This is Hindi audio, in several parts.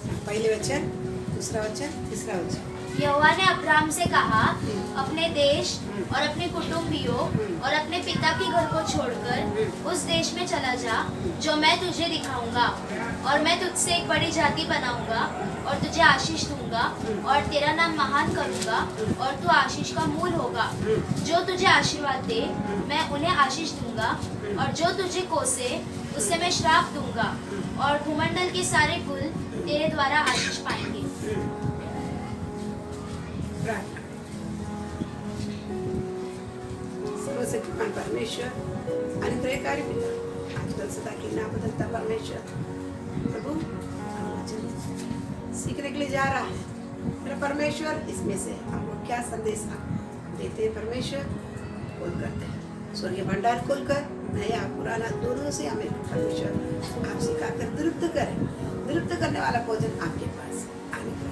पहले वचन, दूसरा वचन, तीसरा वचन। यहोवा ने अब्राहम से कहा, अपने देश और अपने कुटुंबियों और अपने पिता के घर को छोड़कर उस देश में चला जा जो मैं तुझे दिखाऊंगा, और मैं तुझसे एक बड़ी जाति बनाऊंगा और तुझे आशीष दूंगा और तेरा नाम महान करूंगा और तू आशीष का मूल होगा। जो तुझे आशीर्वाद दे मैं उन्हें आशीष दूंगा, और जो तुझे कोसे उससे मैं श्राप दूंगा, और भूमंडल के सारे कुल तेरे द्वारा आशीष पाएंगे। प्रार्थना। सर्वशक्तिमान परमेश्वर, अनुग्रहकारी पिता, आजकल सदा की ना बदलता परमेश्वर, प्रभु हम वचन सीखने के लिए जा रहा है। मेरा परमेश्वर, इसमें से हमको क्या संदेश देते हैं परमेश्वर, खोल करते हैं स्वर्गीय भंडार खोलकर नया पुराना दोनों से हमें परमेश्वर आप सिखाकर तृप्त करें। तृप्त करने वाला भोजन आपके पास आने का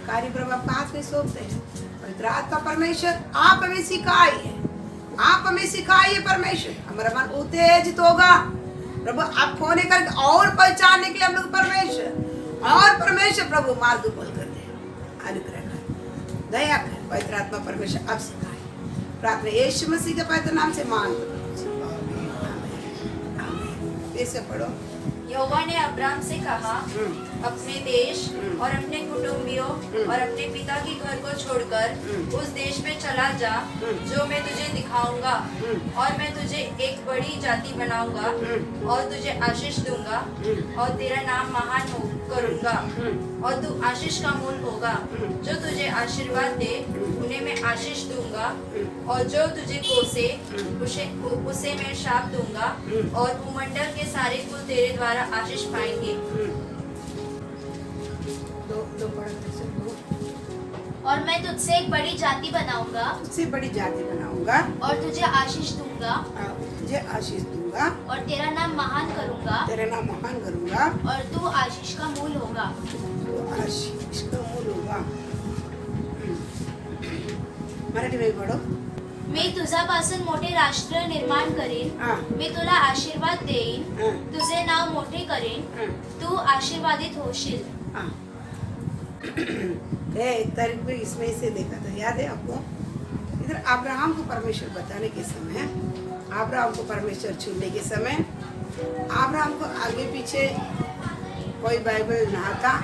कार्य प्रभु आपका हाथ में सौंपते हैं। पवित्र आत्मा परमेश्वर, आप हमें सिखाइए, आप हमें सिखाइए परमेश्वर, हमारा मन उत्तेजित होगा प्रभु आप होने करके और पहचानने के लिए हम लोग परमेश्वर और परमेश्वर प्रभु मार्ग खोल कर दे, अनुग्रह कर, दया कर। पवित्र आत्मा परमेश्वर आप सिखाए। प्रार्थना यीशु मसीह के पवित्र नाम से मांगते ऐसे पढ़ो। यहोवा ने अब्राहम से कहा, अपने देश और अपने कुटुंबियों और अपने पिता के घर को छोड़कर उस देश में चला जा जो मैं तुझे दिखाऊंगा, और मैं तुझे एक बड़ी जाति बनाऊंगा और तुझे आशीष दूंगा और तेरा नाम महान करूंगा और तू आशीष का मूल होगा। जो तुझे आशीर्वाद दे उन्हें मैं आशीष दूंगा, और जो तुझे कोसे उसे मैं श्राप दूंगा, और भूमंडल के सारे कुल तेरे द्वारा आशीष पाएंगे। और मैं तुझसे एक बड़ी जाति बनाऊंगा, तुझसे बड़ी जाति बनाऊंगा और तुझे आशीष दूंगा, तुझे आशीष दूंगा, और तेरा नाम महान करूंगा, तेरा नाम महान करूंगा, और तू आशीष का मूल होगा। तो आशीष का मूल होगा। मराठी में पढ़ो। मी तुझ्यापासून मोठे राष्ट्र निर्माण करेन, मी तुला आशीर्वाद देईन, तुझे नाव मोठे करेन, तू आशीर्वादित होशील। एक तारीख में इसमें से देखा था, याद है आपको? इधर अब्राहम को परमेश्वर बताने के समय, अब्राहम को परमेश्वर चुनने के समय, अब्राहम को आगे पीछे कोई बाइबल ना था,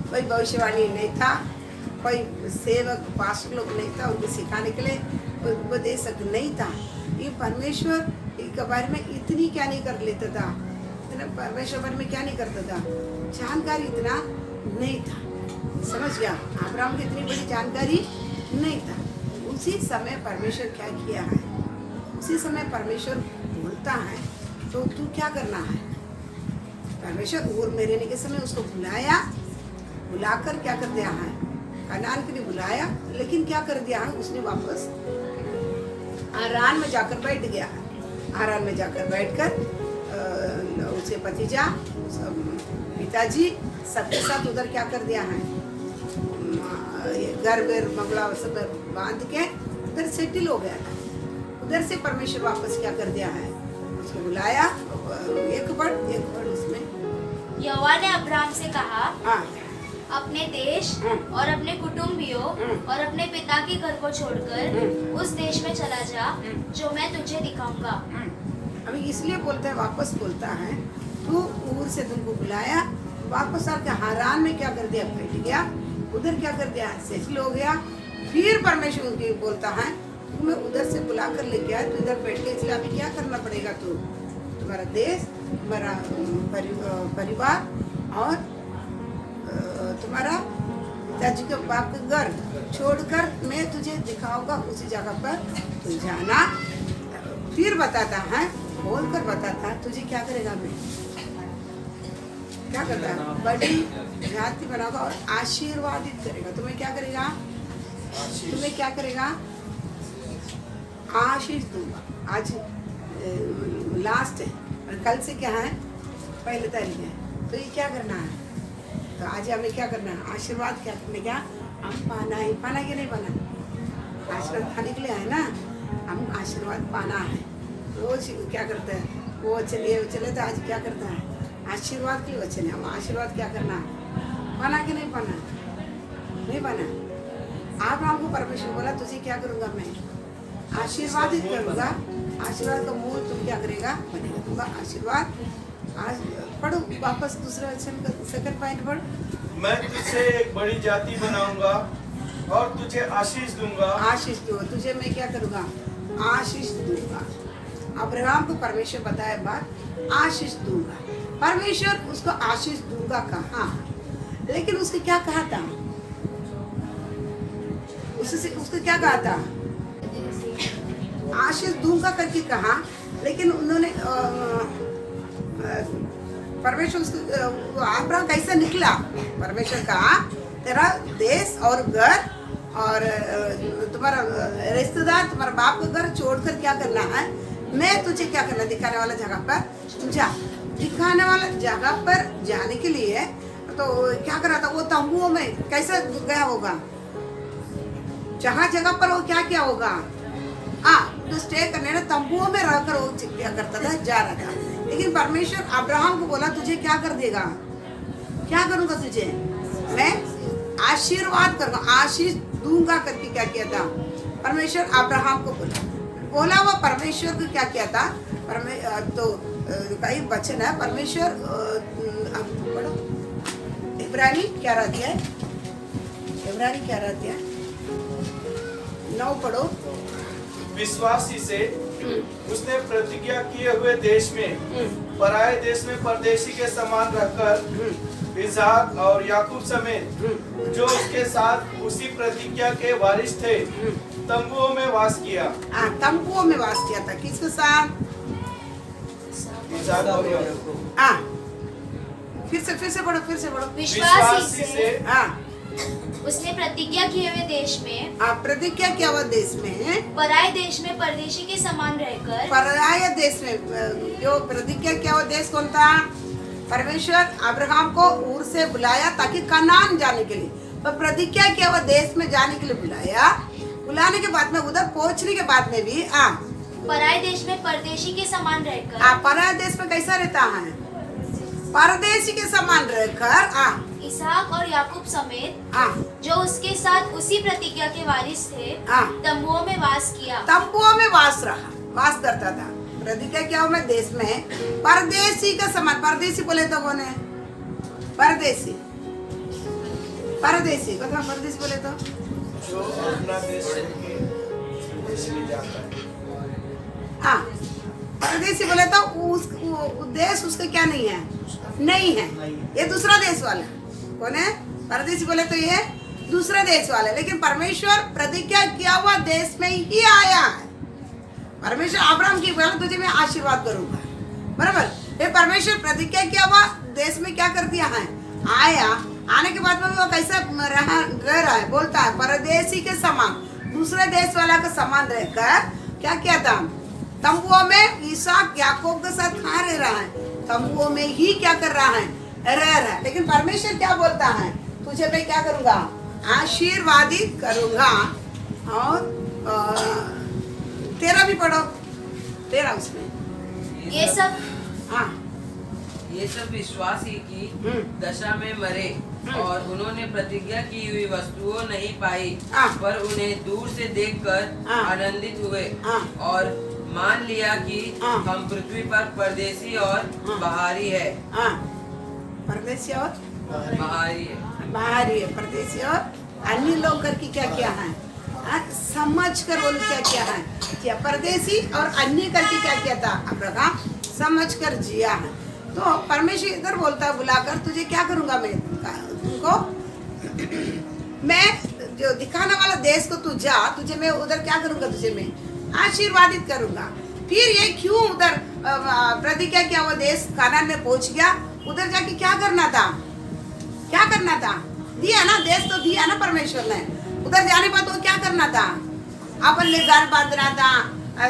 कोई भविष्यवाणी नहीं था, कोई सेवक पास्टर लोग नहीं था उनको सिखाने के लिए, कोई उपदेशक नहीं था। ये परमेश्वर के बारे में इतनी क्या नहीं कर लेता था, इतना परमेश्वर बारे में क्या नहीं करता था, जानकारी इतना नहीं था। समझ गया? अब्राहम की इतनी बड़ी जानकारी नहीं था। उसी समय परमेश्वर क्या किया है, उसी समय परमेश्वर बोलता है तो तू क्या करना है। परमेश्वर ऊर में रहने के समय उसको बुलाया, बुलाकर क्या कर दिया है, कनान के लिए बुलाया, लेकिन क्या कर दिया है, उसने वापस आरान में जाकर बैठ गया है। आरान में जाकर बैठकर उसे भतीजा पिताजी सबके साथ उधर क्या कर दिया है, घर वर बंगला सब बांध के उधर सेटिल हो गया था। उधर से परमेश्वर वापस क्या कर दिया है, उसको बुलाया, एक वर्ड उसमें। यहोवा ने अब्राहम से कहा, हाँ, अपने देश और अपने कुटुंबियों और अपने पिता के घर को छोड़कर उस देश में चला जा जो मैं तुझे दिखाऊंगा। अभी इसलिए बोलता है, वापस बोलता है, तू ऊर से तुमको बुलाया, वापस आके हारान में क्या कर दिया, बैठ गया, उधर क्या कर दिया, सेटल हो गया। फिर परमेश्वर उनके बोलता है, तुम्हें उधर से बुला कर ले गया, तो इधर बैठ के, इसलिए अभी क्या करना पड़ेगा, तो तुम्हारा देश, तुम्हारा परिवार और तुम्हारा पिताजी के बाप के घर छोड़कर मैं तुझे दिखाऊंगा उसी जगह पर तू जाना। फिर बताता है, बोलकर बताता है, तुझे क्या करेगा, मैं क्या करता है, बड़ी जाति बनाऊंगा और आशीर्वादित करेगा। तुम्हें क्या करेगा, तुम्हें क्या करेगा, आशीष दूंगा। आज लास्ट है और कल से क्या है, पहली तारीख है, तो ये क्या करना है, तो आज हमें क्या करना है, आशीर्वाद क्या करने का, हम पाना है, पाना कि नहीं पाना, आशीर्वाद पाने के लिए है ना, हम आशीर्वाद पाना है। रोज क्या करते हैं, वो चले तो आज क्या करता है, आशीर्वाद के लिए वचन है, हम आशीर्वाद क्या करना है, नहीं बना। अब्राहम को परमेश्वर बोला तुझे क्या करूंगा मैं, आशीर्वादित करूंगा। आशीर्वाद का मूल तुम क्या करेगा, बनेगा दूंगा आशीर्वाद। आज पढ़ो वापस दूसरा वचन का सेकंड पॉइंट पढ़। मैं तुझसे एक बड़ी जाति बनाऊंगा और तुझे आशीष दूंगा। आशीष दूंगा, तुझे मैं क्या करूंगा, आशीष दूंगा। अब्राहम को परमेश्वर बताया बात, आशीष दूंगा। परमेश्वर उसको आशीष दूंगा कहा, लेकिन उसने क्या कहा था, उसको क्या कहा था, आशीष दूंगा करके कहा, लेकिन उन्होंने परमेश्वर अब्राहम कैसे निकला। परमेश्वर कहा तेरा देश और घर और तुम्हारा रिश्तेदार, तुम्हारा बाप का घर छोड़कर क्या करना है, मैं तुझे क्या करना, दिखाने वाला जगह पर जा। दिखाने वाला जगह पर जाने के लिए तो क्या कर रहा था, वो तंबुओं में कैसे गया होगा, जगह जगह पर वो क्या किया होगा, तो स्टे करने ना तंबुओं में रहकर वो क्या करता था, जा रहा था। लेकिन परमेश्वर अब्राहम को बोला तुझे क्या कर देगा, क्या करूंगा तुझे, मैं आशीर्वाद करूंगा, आशीष दूंगा करके क्या किया था परमेश्वर अब्राहम को बोला हुआ। परमेश्वर को क्या किया था, तो कई वचन है परमेश्वर, पढ़ो इब्रानी क्या रहती है, इब्रानी क्या रहती है 9 पढ़ो। विश्वासी से उसने प्रतिज्ञा किए हुए देश में, पराये देश में परदेशी के समान रहकर इसहाक और याकूब समेत जो उसके साथ उसी प्रतिज्ञा के वारिस थे, तंबुओं में वास किया। तंबुओं में वास किया था, किसके साथ, इसहाक और याकूब। फिर से पढ़ो, फिर से पढ़ो। विश्वासी से उसने प्रतिज्ञा किए हुए देश में, प्रतिज्ञा किया हुआ देश में, पराये देश में परदेशी के समान रहकर, पराये देश में, जो प्रतिज्ञा किया हुआ देश कौन था, परमेश्वर अब्राहम को ऊर से बुलाया ताकि कनान जाने के लिए, पर प्रतिज्ञा किया हुआ देश में जाने के लिए बुलाया। बुलाने के बाद में उधर पहुंचने के बाद में भी पराये देश में परदेशी के समान रहकर, पराये देश में कैसा रहता है, परदेशी के समान रहकर इसहाक और याकूब समेत जो उसके साथ उसी प्रतिज्ञा के वारिस थे, तंबुओं में वास किया। तंबुओं में वास रहा, वास करता था। प्रतिज्ञा क्या हुआ देश में परदेशी का समान, परदेशी बोले तो कौन है, परदेशी, परदेशी मतलब परदेशी बोले तो जो अपना देश छोड़ जाता है। परदेशी बोले तो उस देश उसका क्या नहीं है, नहीं है, ये दूसरा देश वाला कौन है, परदेशी बोले तो ये दूसरा देश वाला। लेकिन परमेश्वर प्रतिज्ञा किया हुआ देश में ही आया है। परमेश्वर अब्राहम की बोला तुझे मैं आशीर्वाद करूंगा, बराबर। ये परमेश्वर प्रतिज्ञा किया हुआ देश में क्या कर दिया है, आया। आने के बाद में वो कैसा रह रहा है, बोलता है परदेशी के समान, दूसरे देश वाला का समान रहकर क्या किया था, तंबुओं में इसहाक याकूब के साथ कहाँ रह रहा है, तंबुओं में ही क्या कर रहा है, रह रहा है। लेकिन परमेश्वर क्या बोलता है, तुझे मैं क्या करूंगा, आशीर्वादित करूंगा। और तेरा भी पढ़ो, तेरा उसमें ये सब विश्वासी की दशा में मरे और उन्होंने प्रतिज्ञा की हुई वस्तुओं नहीं पाई, पर उन्हें दूर से देखकर आनंदित हुए और मान लिया कि हम पृथ्वी पर परदेशी और बाहरी है। परदेशी और बाहरी है, बाहरी है, परदेशी और अन्य लोग करके क्या किया है, समझ कर वो क्या किया है, क्या परदेशी और अन्य करके क्या किया था, अब्राहम समझ कर जिया है। तो परमेश्वर इधर बोलता है बुलाकर, तुझे क्या करूंगा मैं, तुमको मैं जो दिखाने वाला देश को तू जा, तुझे मैं उधर क्या करूंगा, तुझे मैं आशीर्वादित करूंगा। फिर ये क्यों उधर प्रतिज्ञा किया वो देश कानान में पहुंच गया, उधर जाके क्या करना था, क्या करना था, दिया ना देश तो दिया ना परमेश्वर ने। उधर जाने पर तो क्या करना था, अपन ले घर बांधना था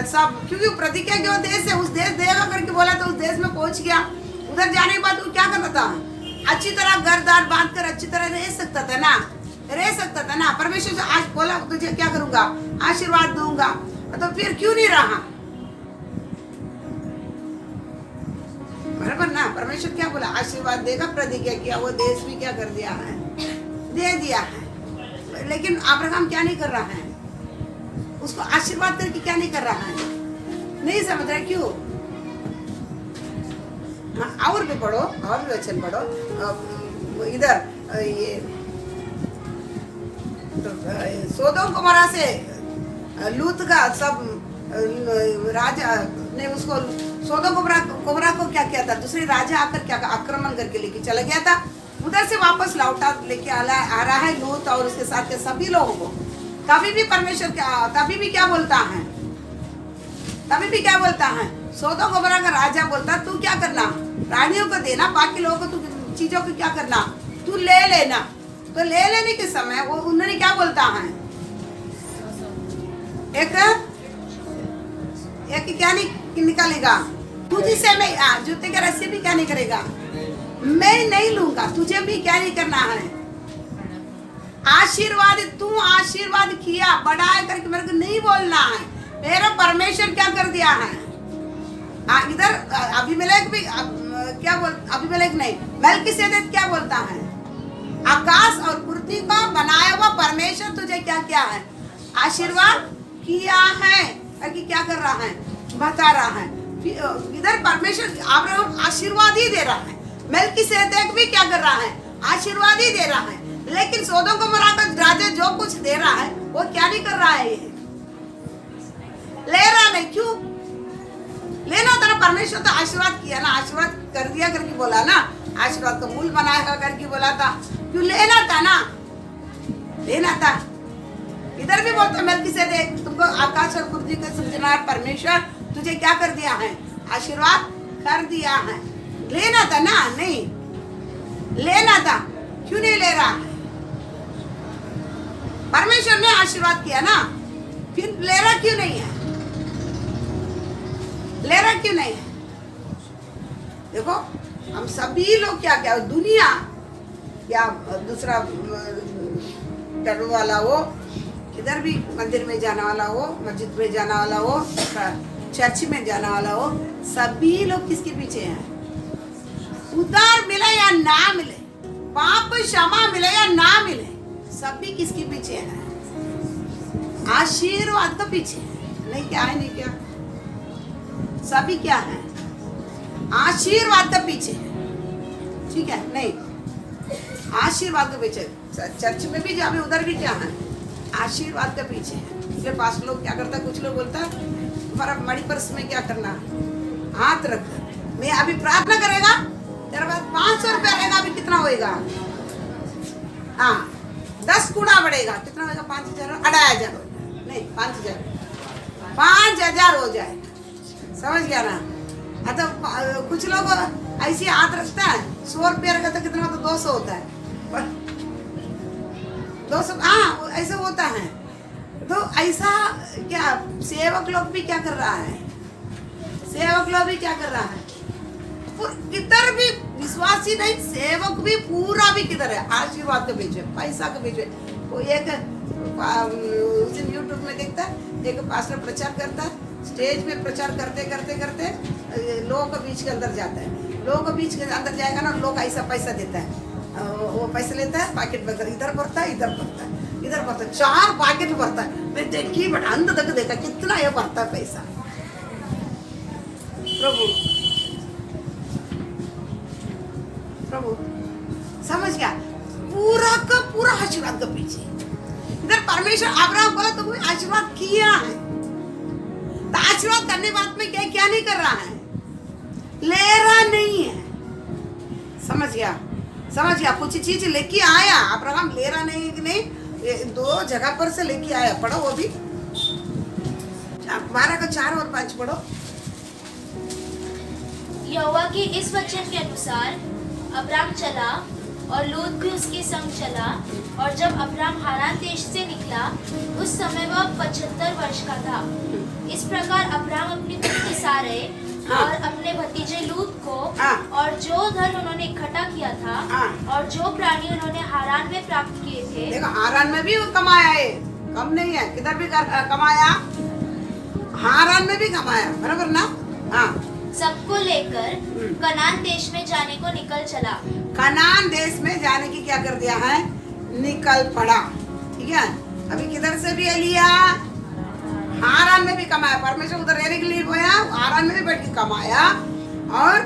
सब, क्योंकि प्रतिज्ञा के वो देश है, उस देश देगा करके बोला तो उस देश में पहुंच गया। उधर जाने के बाद वो क्या करना था, अच्छी तरह घर दार बांध कर अच्छी तरह रह सकता था ना, रह सकता था ना। परमेश्वर से आज बोला तुझे क्या करूंगा, आशीर्वाद दूंगा, तो फिर क्यों नहीं रहा, बराबर ना। परमेश्वर क्या बोला, आशीर्वाद देगा, प्रतिज्ञा किया वो देश भी क्या कर दिया है, दे दिया है। लेकिन अब्राहम क्या नहीं कर रहा है, उसको आशीर्वाद करके क्या नहीं कर रहा है, नहीं समझ रहा क्यों? हाँ, और भी पढ़ो, और भी वचन पढ़ो। इधर ये सोदोम गोमोरा से लूत का सब राजा ने उसको सोदोम गोमोरा को क्या किया था, दूसरे राजा आकर क्या आक्रमण करके लेके चला गया था, उधर से वापस लौटा लेके आ रहा है लूत और उसके साथ के सभी लोगों को। तभी भी परमेश्वर तभी भी क्या बोलता है, तभी भी क्या बोलता है, सोदोम गोमोरा का राजा बोलता तू क्या करना, रानियों को देना, बाकी लोगों को तू चीजों को क्या करना, तू ले लेना। तो ले लेने के समय वो उन्होंने क्या बोलता है, एक क्या नहीं निकालेगा, तुझे से मैं जूते के रस्सी भी क्या नहीं करेगा, मैं नहीं लूंगा, तुझे भी क्या नहीं करना है, आशीर्वाद तू आशीर्वाद किया बढ़ाया करके मेरे को नहीं बोलना है, मेरा परमेश्वर क्या कर दिया है। इधर अबीमेलेक भी क्या बोल, अबीमेलेक नहीं, मेल्किसेदेक क्या बोलता है, आकाश और पृथ्वी का बनाया हुआ परमेश्वर तुझे क्या किया है, आशीर्वाद किया है करके क्या कर रहा है, बता रहा है। इधर परमेश्वर अब्राहम आशीर्वाद ही दे रहा है, मेल्किसेदेक भी क्या कर रहा है, आशीर्वाद ही दे रहा है। लेकिन सोदोम गोमोरा का राजा जो कुछ दे रहा है वो क्या नहीं कर रहा है, ले रहा नहीं, क्यों लेना था ना, परमेश्वर तो आशीर्वाद किया ना, आशीर्वाद कर दिया करके बोला ना, आशीर्वाद का मूल बनाया करके बोला था, क्यों लेना था ना, लेना था। इधर भी बोलते मेल्किसेदेक तुमको आकाश और पृथ्वी का सृजनहार परमेश्वर तुझे क्या कर दिया है, आशीर्वाद कर दिया है, लेना था ना, नहीं लेना था, क्यों नहीं ले रहा है, परमेश्वर ने आशीर्वाद किया ना, फिर ले रहा क्यों नहीं है, ले रहा क्यों नहीं है। देखो हम सभी लोग क्या क्या दुनिया या दूसरा डर वाला हो, किधर भी मंदिर में जाने वाला हो, मस्जिद में जाने वाला हो, चर्च में जाने वाला हो, सभी लोग किसके पीछे हैं, उद्धार मिले या ना मिले, पाप क्षमा मिले या ना मिले, सभी किसके पीछे हैं, आशीर्वाद के पीछे है। नहीं क्या है, नहीं क्या, सभी क्या है, आशीर्वाद के पीछे है, ठीक है, नहीं आशीर्वाद के पीछे। चर्च में भी जावे उधर भी क्या है, आशीर्वाद के पीछे है। इसलिए पास लोग क्या करता है, कुछ लोग बोलता है हमारा मणि पर्स में क्या करना, हाथ रख, मैं अभी प्रार्थना करेगा तेरे पास 500 रुपया रहेगा, अभी कितना होएगा, हाँ 10 गुना बढ़ेगा, कितना होएगा, 5000 25,000 हो जाए, नहीं 5,000 हो जाए, समझ गया ना। तो कुछ लोग ऐसे हाथ रखता है, 100 रुपया रखा तो कितना, तो 200 होता है, 200, हाँ ऐसा होता है। तो ऐसा क्या सेवक लोग भी क्या कर रहा है, सेवक लोग भी क्या कर रहा है, इधर भी विश्वासी नहीं, सेवक भी पूरा भी किधर है, आशीर्वाद के पीछे, पैसा के पीछे। वो एक यूट्यूब में देखता है, एक पास्टर प्रचार करता है, स्टेज पे प्रचार करते करते करते लोगों के बीच के अंदर जाता है, लोगों के बीच के अंदर जाएगा ना, लोग ऐसा पैसा देता है, वो पैसा लेता है, पैकेट में इधर भरता है, इधर भरता है, इधर भरता है, 4 पैकेट भरता है। मैं देखी बट अंत तक देखा कितना ये भरता है पैसा। प्रभु प्रभु समझ गया, पूरा का पूरा आशीर्वाद के पीछे। इधर परमेश्वर अब्राहम बोला तो आशीर्वाद किया है, तो आशीर्वाद करने बाद में क्या क्या नहीं कर रहा है, ले रहा नहीं है, समझ गया, समझ गया। कुछ चीज लेके आया अब्राहम, ले रहा नहीं, 2 जगह पर से लेके आया, पढ़ो वो भी 12 का 4 और 5 पढ़ो। यहोवा के इस वचन के अनुसार अब्राम चला और लूत भी उसके संग चला, और जब अब्राम हारान देश से निकला उस समय वह 75 वर्ष का था। इस प्रकार अब्राम अपनी पत्नी सारै और अपने भतीजे लूत को और जो धन उन्होंने इकट्ठा किया था और जो प्राणी उन्होंने हारान में प्राप्त किए थे, देखो हारान में भी वो कमाया है, कम नहीं है, किधर भी कमाया, हारान में भी कमाया, बराबर ना। हाँ, सबको लेकर कनान देश में जाने को निकल चला। कनान देश में जाने की क्या कर दिया है, निकल पड़ा, ठीक है। अभी किधर से भी लिया, हारान में भी कमाया, परमेश्वर उधर रहने के लिए गया, हारान में भी बैठ के कमाया, और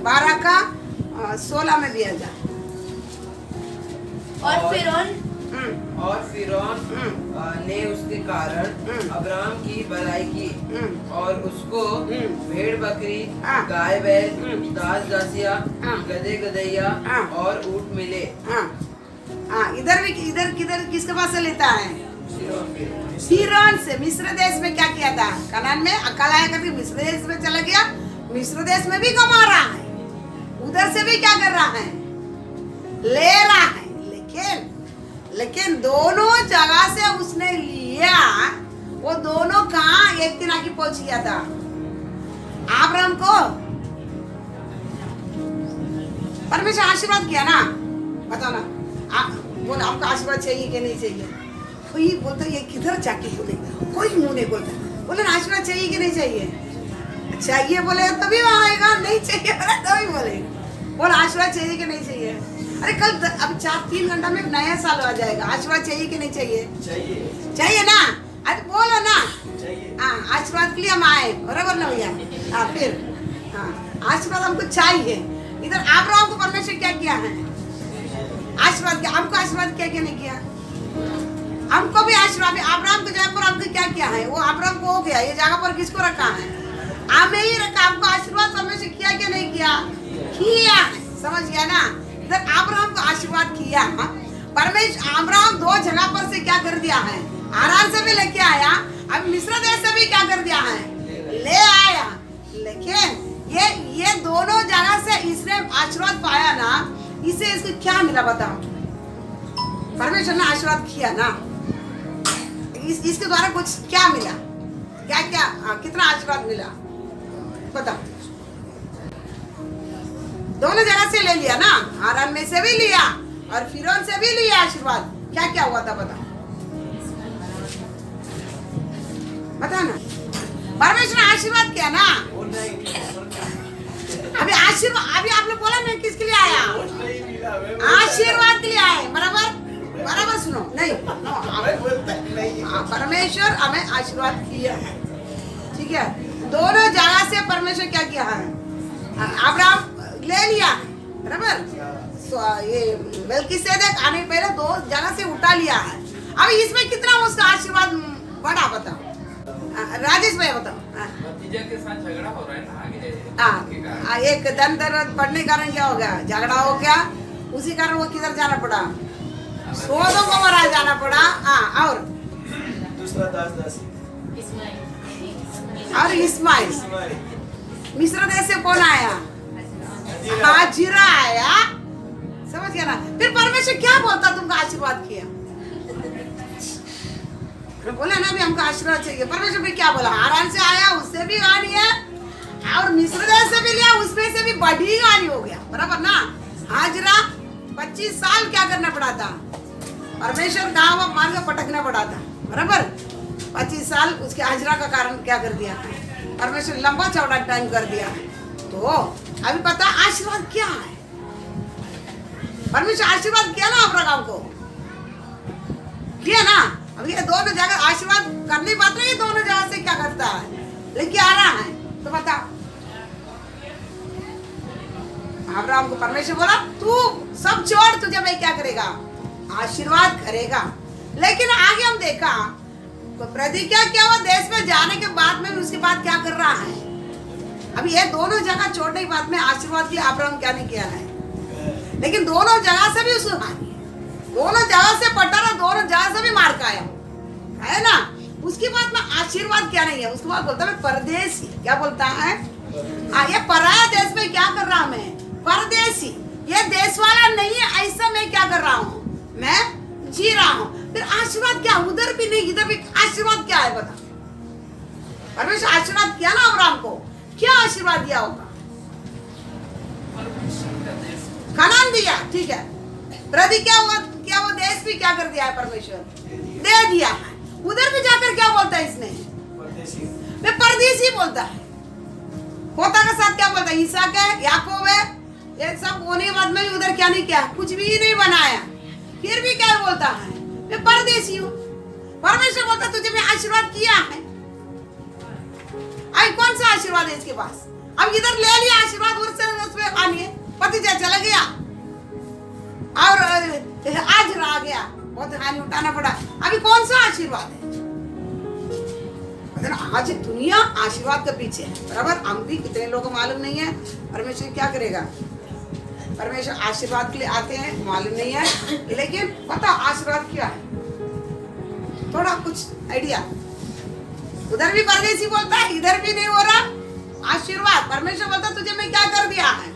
12 का 16 में भी आ जा। और फिरौन ने उसके कारण अब्राम की भलाई की और उसको भेड़ बकरी, गाय बैल, दास दासिया, गधे गधैया और ऊंट मिले। इधर भी किधर किसके पास से लेता है? फिरौन से। मिस्र देश में क्या किया था? कनान में अकल आया करके मिस्र देश में चला गया, मिस्र देश में भी कमा रहा है, उधर से भी क्या कर रहा है? ले रहा है। लेकिन दोनों जगह से उसने लिया, वो दोनों कहाँ एक दिन आके पहुंच गया था? अब्राहम को परमेश्वर आशीर्वाद किया ना, बताओ ना, आप बोलो आपको आशीर्वाद चाहिए कि नहीं चाहिए? कोई बोलता ये किधर जाके बोले, कोई मुंह नहीं बोलता, बोले ना आशीर्वाद चाहिए कि नहीं चाहिए? चाहिए बोले तभी वहां आएगा, नहीं चाहिए बोले तभी बोलेगा। बोल आशीर्वाद चाहिए कि नहीं चाहिए? अरे कल अब 4-3 घंटा में नया साल आ जाएगा, आशीर्वाद चाहिए कि नहीं चाहिए? चाहिए ना, अरे बोलो ना। हाँ, आशीर्वाद के लिए हम आए, बराबर ना भैया? हाँ, फिर हाँ, आशीर्वाद हमको चाहिए। इधर अब्राहम को परमेश्वर क्या किया है? आशीर्वाद किया। हमको आशीर्वाद किया कि नहीं किया? हमको भी आशीर्वाद। अब्राहम की जगह पर हमको क्या किया है? वो अब्राहम को हो गया, ये जगह पर किसको रखा है? हमें ही रखा। हमको आशीर्वाद परमेश्वर किया कि नहीं किया? किया है। समझ गया ना? इधर अब्राहम को आशीर्वाद किया परमेश्वर। अब्राहम 2 जगह पर से क्या कर दिया है? हारान से भी लेके आया, अब मिस्र देश से भी क्या कर दिया है? ले आया। लेकिन ये दोनों जगह से इसने आशीर्वाद पाया ना, इसे इसको क्या मिला बताओ? परमेश्वर ने आशीर्वाद किया ना, इसके द्वारा कुछ क्या मिला? क्या कितना आशीर्वाद मिला बताओ? दोनों जगह से ले लिया ना, हारान में से भी लिया और फिरौन से भी लिया आशीर्वाद। क्या क्या हुआ था बताओ? बता ना। परमेश्वर ने आशीर्वाद किया ना। अभी आप लोग बोला मैं किसके लिए आया? आशीर्वाद के लिए आए, बराबर सुनो। नहीं, परमेश्वर हमें आशीर्वाद किया, ठीक है। दोनों जगह से परमेश्वर क्या किया है? अब्राहम ले लिया, बराबर। ये मेल्कीसेदेक आने पहले 2 जगह से उठा लिया है। अब इसमें कितना उसका आशीर्वाद बढ़ा बताओ? राजेश भाई बताओ। भतीजा के साथ झगड़ा हो रहा है ना आगे। एक धन दौलत बढ़ने कारण क्या हो गया? झगड़ा हो गया, उसी कारण वो किधर जाना पड़ा? सोदोम गोमोरा जाना पड़ा। और दूसरा दास दासी और इस्माइल। मिस्र देश से कौन आया? हाजिरा आया। समझ गया ना? फिर परमेश्वर क्या बोलता? तुमको आशीर्वाद किया, बोला ना भी हमको आशीर्वाद चाहिए। परमेश्वर भी क्या बोला? हारान से आया, उससे भी गानी है, और मिस्र देश से भी लिया, उसमें से भी बड़ी गानी हो गया, बराबर ना? हाजिरा 25 साल क्या करना पड़ा था? परमेश्वर गाँव मार के पटकना पड़ा था, बराबर। 25 साल उसके हाजिरा का कारण क्या कर दिया? परमेश्वर लंबा चौड़ा टाइम कर दिया। तो अभी पता आशीर्वाद क्या है? परमेश्वर आशीर्वाद किया ना अब्राहम को, किया ना। अब ये दोनों जगह आशीर्वाद करने बात नहीं, दोनों जगह से क्या करता है? लेके आ रहा है। तो बता, अब्राहम को परमेश्वर बोला तू सब छोड़, तुझे मैं क्या करेगा? आशीर्वाद करेगा। लेकिन आगे हम देखा प्रतिज्ञा क्या हुआ? देश में जाने के बाद में उसके बाद क्या कर रहा है? अब ये दोनों जगह छोड़ने के बाद में आशीर्वाद की अब्राहम क्या नहीं किया है? लेकिन दोनों जगह से भी उसको हानि, दोनों जगह से पटारा, दोनों जगह से भी मार खाया है ना। उसके बाद में आशीर्वाद क्या नहीं है? उसके बाद बोलता है परदेसी। क्या बोलता है? ये पराया देश में क्या कर रहा हूं मैं? परदेसी। ये देश वाला नहीं है, ऐसा मैं क्या कर रहा हूँ? मैं जी रहा हूँ। फिर आशीर्वाद क्या? उधर भी नहीं इधर भी आशीर्वाद क्या है बता? परमेश्वर आशीर्वाद किया ना अब्राहम को, क्या आशीर्वाद दिया होगा? कनान दिया, ठीक है। प्रतिज्ञा हुआ क्या? वो देश भी क्या कर दिया है? परमेश्वर दे दिया है। उधर भी जाकर क्या बोलता है इसने? मैं परदेसी बोलता है। पोता के साथ क्या बोलता है? इसहाक है, याकूब है, ये सब होने के बाद में उधर क्या नहीं किया? कुछ भी नहीं बनाया। फिर भी क्या बोलता है, मैं परदेसी हूँ। परमेश्वर बोलता तुझे मैं आशीर्वाद किया है। आई कौन सा आशीर्वाद है इसके पास? अब इधर ले लिया आशीर्वाद, उसमें आनिए पति चला गया और आज रह गया, बहुत हानि उठाना पड़ा। अभी कौन सा आशीर्वाद है? आज दुनिया आशीर्वाद के पीछे है, बराबर। हम भी कितने लोगों को मालूम नहीं है परमेश्वर क्या करेगा। परमेश्वर आशीर्वाद के लिए आते हैं, मालूम नहीं है, लेकिन पता आशीर्वाद क्या है, थोड़ा कुछ आइडिया। उधर भी परदेसी बोलता है, इधर भी नहीं हो रहा आशीर्वाद। परमेश्वर बोलता तुझे मैं क्या कर दिया है,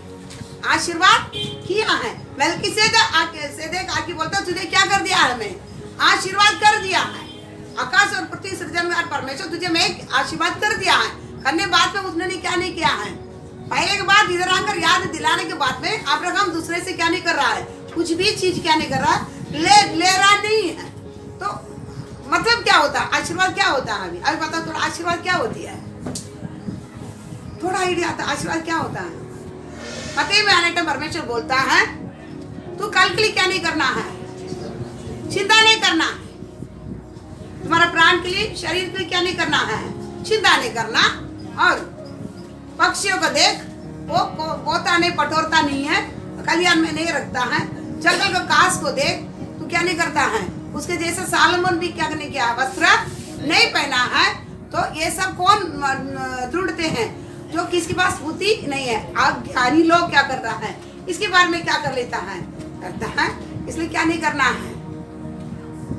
आशीर्वाद किया है। मेल्किसेदेक आके बोलता तुझे क्या कर दिया है, मैं आशीर्वाद कर दिया है। आकाश और पृथ्वी सृजन में परमेश्वर तुझे मैं आशीर्वाद कर दिया है। करने बाद में उसने क्या नहीं किया है, पहले के बाद इधर आकर याद दिलाने के बाद में अब्राहम दूसरे से क्या नहीं कर रहा है, कुछ भी चीज क्या नहीं कर रहा है, ले रहा नहीं है। तो मतलब क्या होता है, आशीर्वाद क्या होता है? अभी बताओ थोड़ा, आशीर्वाद क्या होती है, थोड़ा आइडिया आता है आशीर्वाद क्या होता है? मत्ती में आने टाइम परमेश्वर बोलता है तू कल के लिए क्या नहीं करना है, चिंता नहीं करना है। तुम्हारा प्राण के लिए, शरीर के लिए क्या नहीं करना है, चिंता नहीं करना। और पक्षियों को देख, वो बोता नहीं, पटोरता नहीं है, कल्याण में नहीं रखता है। जंगल का घास को देख, तू क्या नहीं करता है, उसके जैसे सालोमन भी क्या नहीं किया, वस्त्र नहीं पहना है। तो ये सब कौन ढूंढते हैं, जो किसके पास बुद्धि नहीं है। ज्ञानी लोग क्या कर रहा है, इसके बारे में क्या कर लेता है, करता है, इसलिए क्या नहीं करना है।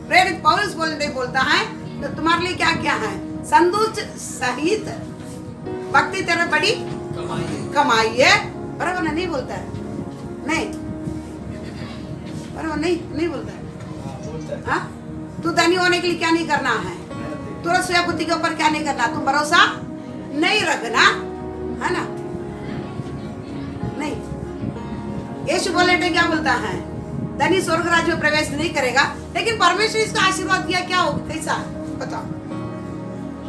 प्रेरित पौलुस बोलता है तो तुम्हारे लिए क्या क्या है, संतोष सहित भक्ति तेरे बड़ी कमाई है, बराबर ना? नहीं बोलता है, नहीं बराबर, नहीं बोलता है। हाँ, तू धनी होने के लिए क्या नहीं करना है, तुरंत स्वयं बुद्धि के ऊपर क्या नहीं करना, तुम भरोसा नहीं रखना, है ना? नहीं, यीशु बोले क्या बोलता है, धनी स्वर्ग राज्य में प्रवेश नहीं करेगा। लेकिन परमेश्वर इसका आशीर्वाद दिया, क्या होगा, कैसा बताओ?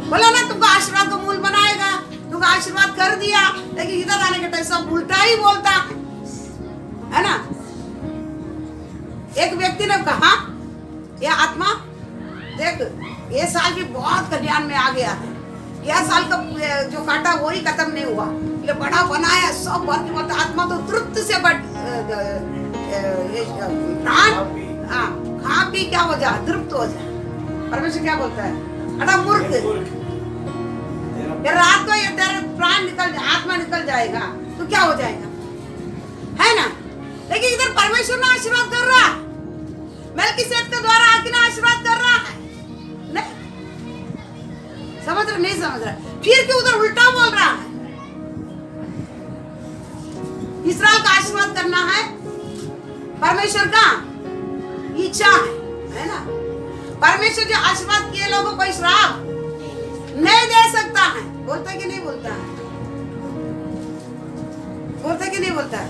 बोला ना तुमको आशीर्वाद को मूल बनाएगा, तुमको आशीर्वाद कर दिया। लेकिन इधर आने के टाइम सब उल्टा ही बोलता है ना? एक व्यक्ति ने कहा, यह आत्मा देख, ये साल भी बहुत कल्याण में आ गया है, यह साल का जो काटा वही खत्म नहीं हुआ, ये बड़ा बनाया सब भर के बोलता, आत्मा तो तृप्त से प्राण खा पी क्या हो जाए, तृप्त हो जाए। परमेश्वर क्या बोलता है, अड़ा मूर्ख, रात को ये तेरा प्राण निकल, आत्मा निकल जाएगा तो क्या हो जाएगा, है ना? लेकिन इधर परमेश्वर ना आशीर्वाद कर रहा, मेल्किसेदेक के द्वारा आके ना आशीर्वाद कर रहा है। नहीं समझ रहा, नहीं समझ रहा, फिर क्यों उधर उल्टा बोल रहा है? इस्राएल का आशीर्वाद करना है, परमेश्वर का इच्छा है ना? परमेश्वर जो आशीर्वाद किए लोगों को श्राप नहीं दे सकता है। बोलता कि नहीं बोलता है, बोलता कि नहीं बोलता है?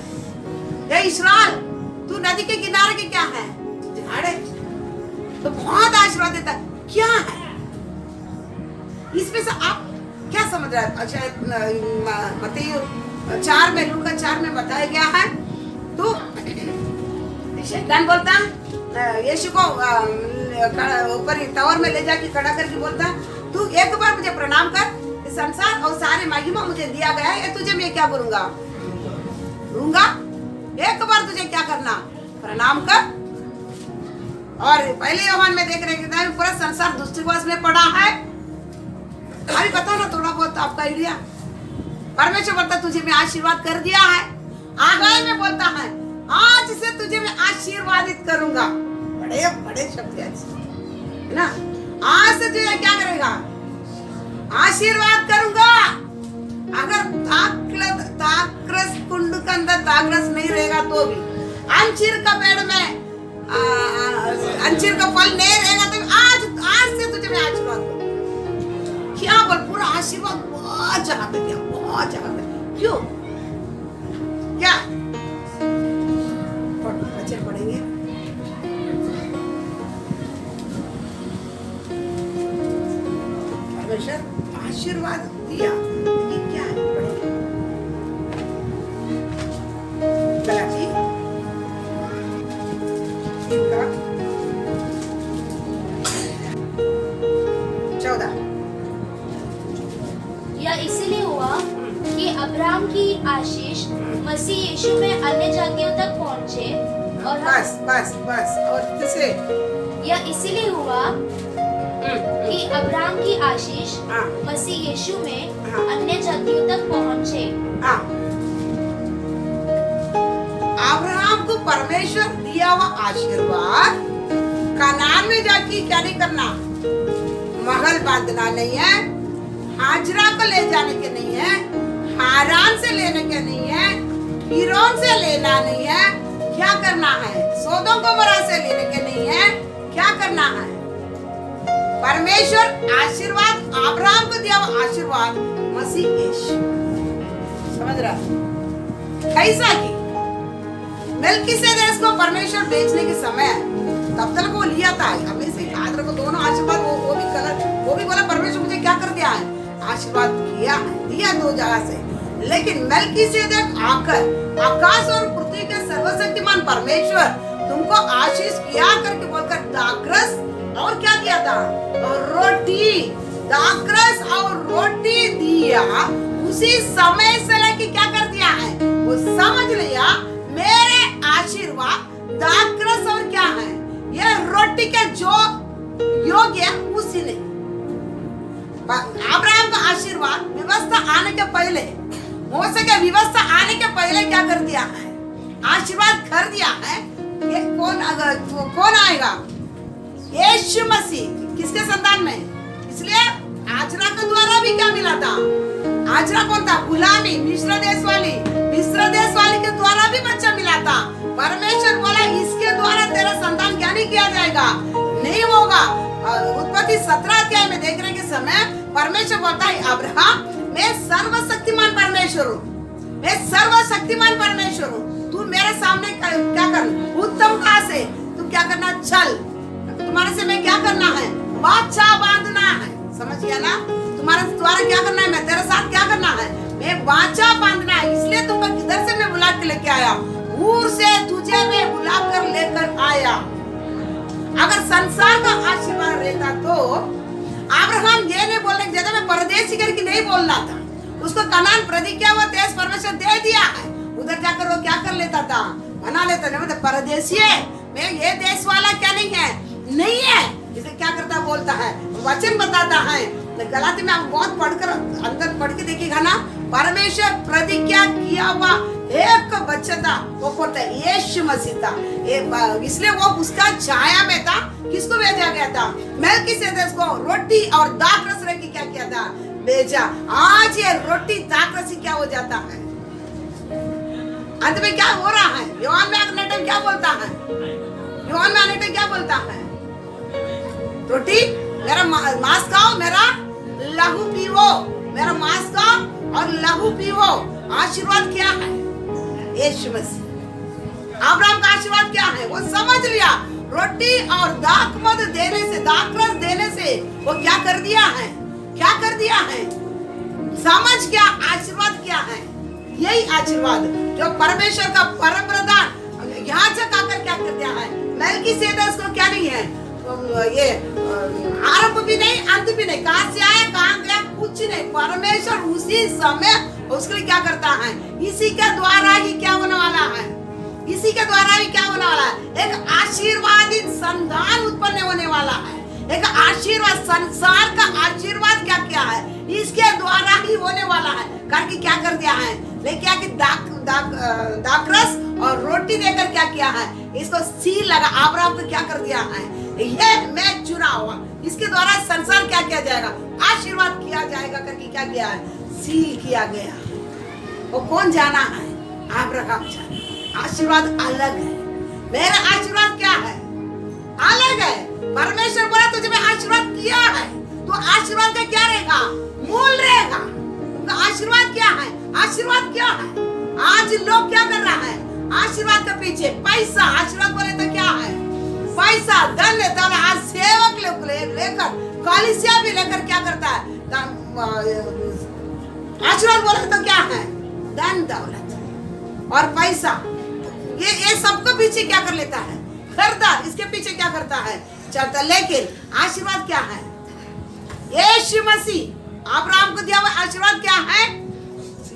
ये इस्राएल, तू नदी के किनारे के क्या है, झाड़े, तो बहुत आशीर्वाद देता है, क्या है इसमें से? आप क्या समझ रहे हैं? अच्छा, मत्ती 4 में, लूका 4 में बताया गया है। तो शैतान बोलता यीशु को ऊपर टावर में ले जाके खड़ा करके बोलता, तू एक बार मुझे प्रणाम कर, संसार और सारे महिमा मुझे दिया गया है, तुझे मैं क्या करूंगा, दूंगा। एक बार तुझे क्या करना, प्रणाम कर। और पहले यूहन्ना में देख रहे हैं पूरा संसार दुष्टवश में पड़ा है। अभी पता ना थोड़ा बहुत आपका आइडिया। परमेश्वर बोलता तुझे मैं आशीर्वाद कर दिया है, आगे में बोलता है आज से तुझे मैं आशीर्वादित करूंगा। बड़े बड़े शब्द है ना? आज से तुझे क्या करेगा, आशीर्वाद करूंगा। अगर दाखरस कुंड के अंदर दाखरस नहीं रहेगा तो भी, अंजीर का पेड़ में अंजीर का फल नहीं रहेगा तो आज से तुझे मैं आशीर्वाद करूंगा। क्या बोल, पूरा आशीर्वाद बहुत जगह पे दिया, बहुत जगह पे। क्यों, क्या बच्चे पढ़ेंगे? परमेश्वर आशीर्वाद दिया, ये क्या है, पढ़ेंगे। गलाती 14 यह इसलिए हुआ कि अब्राहम की आशीष मसीह यीशु में अन्य जातियों तक पहुंचे और बस और तीसरे यह इसलिए हुआ कि अब्राहम की आशीष हाँ। मसीह यीशु में हाँ। अन्य जातियों तक पहुंचे। अब्राहम को परमेश्वर दिया हुआ आशीर्वाद कनान में जाके क्या नहीं करना, महल बांधना नहीं है, हाजरा को ले जाने के नहीं है, हारान से लेने के नहीं है, फिरौन से लेना नहीं है, क्या करना है, सोदोम गोमोरा से लेने के नहीं है, क्या करना है। परमेश्वर आशीर्वाद अब्राहम को दिया हुआ आशीर्वाद मसीह यीशु, समझ रहा है कैसा की मेल्कीसेदेक को परमेश्वर बेचने के समय तब तक वो लिया था, हमें से याद रखो दोनों आशीर्वाद, वो भी कलर, वो भी बोला परमेश्वर मुझे क्या कर दिया है, आशीर्वाद किया है, दिया दो जगह से। लेकिन मेल्कीसेदेक आकर आकाश और पृथ्वी के सर्वशक्तिमान परमेश्वर तुमको आशीष किया करके बोलकर दाखरस और क्या दिया था, और रोटी, दाखरस और रोटी दिया। उसी समय से लेके क्या कर दिया है, वो समझ लिया मेरे आशीर्वाद दाखरस और क्या है, ये रोटी के जो योग्य उसी ने। अब्राहम का आशीर्वाद व्यवस्था आने के पहले, मोसे के व्यवस्था आने के पहले क्या कर दिया है, आशीर्वाद कर दिया है। ये कौन आएगा, यीशु मसीह, किसके संतान में, इसलिए आजरा के द्वारा भी क्या मिला था, आजरा कौन था, गुलामी, मिस्र देश वाली के द्वारा भी बच्चा मिला था। परमेश्वर बोला इसके द्वारा तेरा संतान क्या नहीं किया जाएगा, नहीं होगा। उत्पत्ति 17 अध्याय में देखने के समय परमेश्वर बोलता है अब्राहम मैं सर्वशक्तिमान परमेश्वर हूँ, मैं सर्वशक्तिमान परमेश्वर हूँ, तू मेरे सामने क्या कर, उत्तम कहा से तू क्या करना, चल, तुम्हारे से मैं क्या करना है, वाचा बांधना है, समझ गया ना, तुम्हारे द्वारा क्या करना है, मैं तेरे साथ क्या करना है, मैं वाचा बांधना है। इसलिए तुमको किधर से मैं बुला के लेके आया, दूर से तुझे मैं बुला कर लेकर आया। अगर संसार का आशीर्वाद रहता तो अब्राहम ये नहीं बोलने की जगह में परदेशी करके नहीं बोलना था, उसको कनान प्रतिज्ञा हुआ देश परमेश्वर दे दिया है, उधर जाकर वो क्या कर लेता था, बना लेता, नहीं मतलब परदेशी है, मैं ये देश वाला क्या नहीं है, नहीं है। इसे क्या करता बोलता है, वचन बताता है, गलाती में आप बहुत पढ़कर अंदर पढ़ के देखिएगा ना, परमेश्वर प्रतिज्ञा किया हुआ एक बच्चा था, वो कौन था, यीशु मसीह था। इसलिए वो उसका छाया में था, किसको भेजा गया था, मेल्कीसेदेक को रोटी और दाखरस रख के क्या किया था, भेजा। आज ये रोटी दाखरस क्या हो जाता है, अंत में क्या हो रहा है, यूहन्ना में आने टाइम क्या बोलता है, यूहन्ना में आने टाइम क्या बोलता है, रोटी मेरा मांस खाओ, मेरा लहू पीवो, मेरा मांस खाओ और लहू पीवो। आशीर्वाद क्या है, यीशु मसीह। अब्राहम का आशीर्वाद क्या है, वो समझ लिया, रोटी और दाखमद देने से, दाखरस देने से वो क्या कर दिया है, क्या कर दिया है, समझ क्या आशीर्वाद क्या है, यही आशीर्वाद जो परमेश्वर का परम प्रधान यहाँ से आकर क्या कर दिया है, मेल्कीसेदेक को क्या नहीं है, ये आरंभ भी नहीं अंत भी नहीं, कहां से आया कहां गया कुछ नहीं, परमेश्वर उसी समय उसके लिए क्या करता है, इसी के द्वारा ही क्या होने वाला है, इसी के द्वारा ही क्या होने वाला है, एक आशीर्वादित संतान उत्पन्न होने वाला है, एक आशीर्वाद, संसार का आशीर्वाद क्या क्या है, इसके द्वारा ही होने वाला है। करके क्या कर दिया है, लेकिन क्या कि दाखरस और रोटी देकर क्या किया है, इसको सील लगा, अब्राहम को क्या कर दिया है, ये मैं चुना हुआ, इसके द्वारा संसार क्या किया जाएगा, आशीर्वाद किया जाएगा करके क्या किया है, सील किया गया। वो कौन जाना है, अब्राहम जाना। आशीर्वाद अलग है, मेरा आशीर्वाद क्या है, अलग है। परमेश्वर बोला तुझे मैं आशीर्वाद किया है, तो आशीर्वाद का क्या रहेगा, मूल रहेगा। उनका आशीर्वाद क्या है, आशीर्वाद क्या है, आज लोग क्या कर रहा है, आशीर्वाद के पीछे पैसा, आशीर्वाद बोले तो क्या है, पैसा, धन लेता है। आज सेवक लोग लेकर कलीसिया भी लेकर क्या करता है, आशीर्वाद बोले तो क्या है, धन दौलत और पैसा, ये सबको पीछे क्या कर लेता है, खरीदा। पीछे क्या करता है, चलता। लेकिन आशीर्वाद क्या है? यीशु मसीह अब्राहम को दिया हुआ आशीर्वाद क्या है?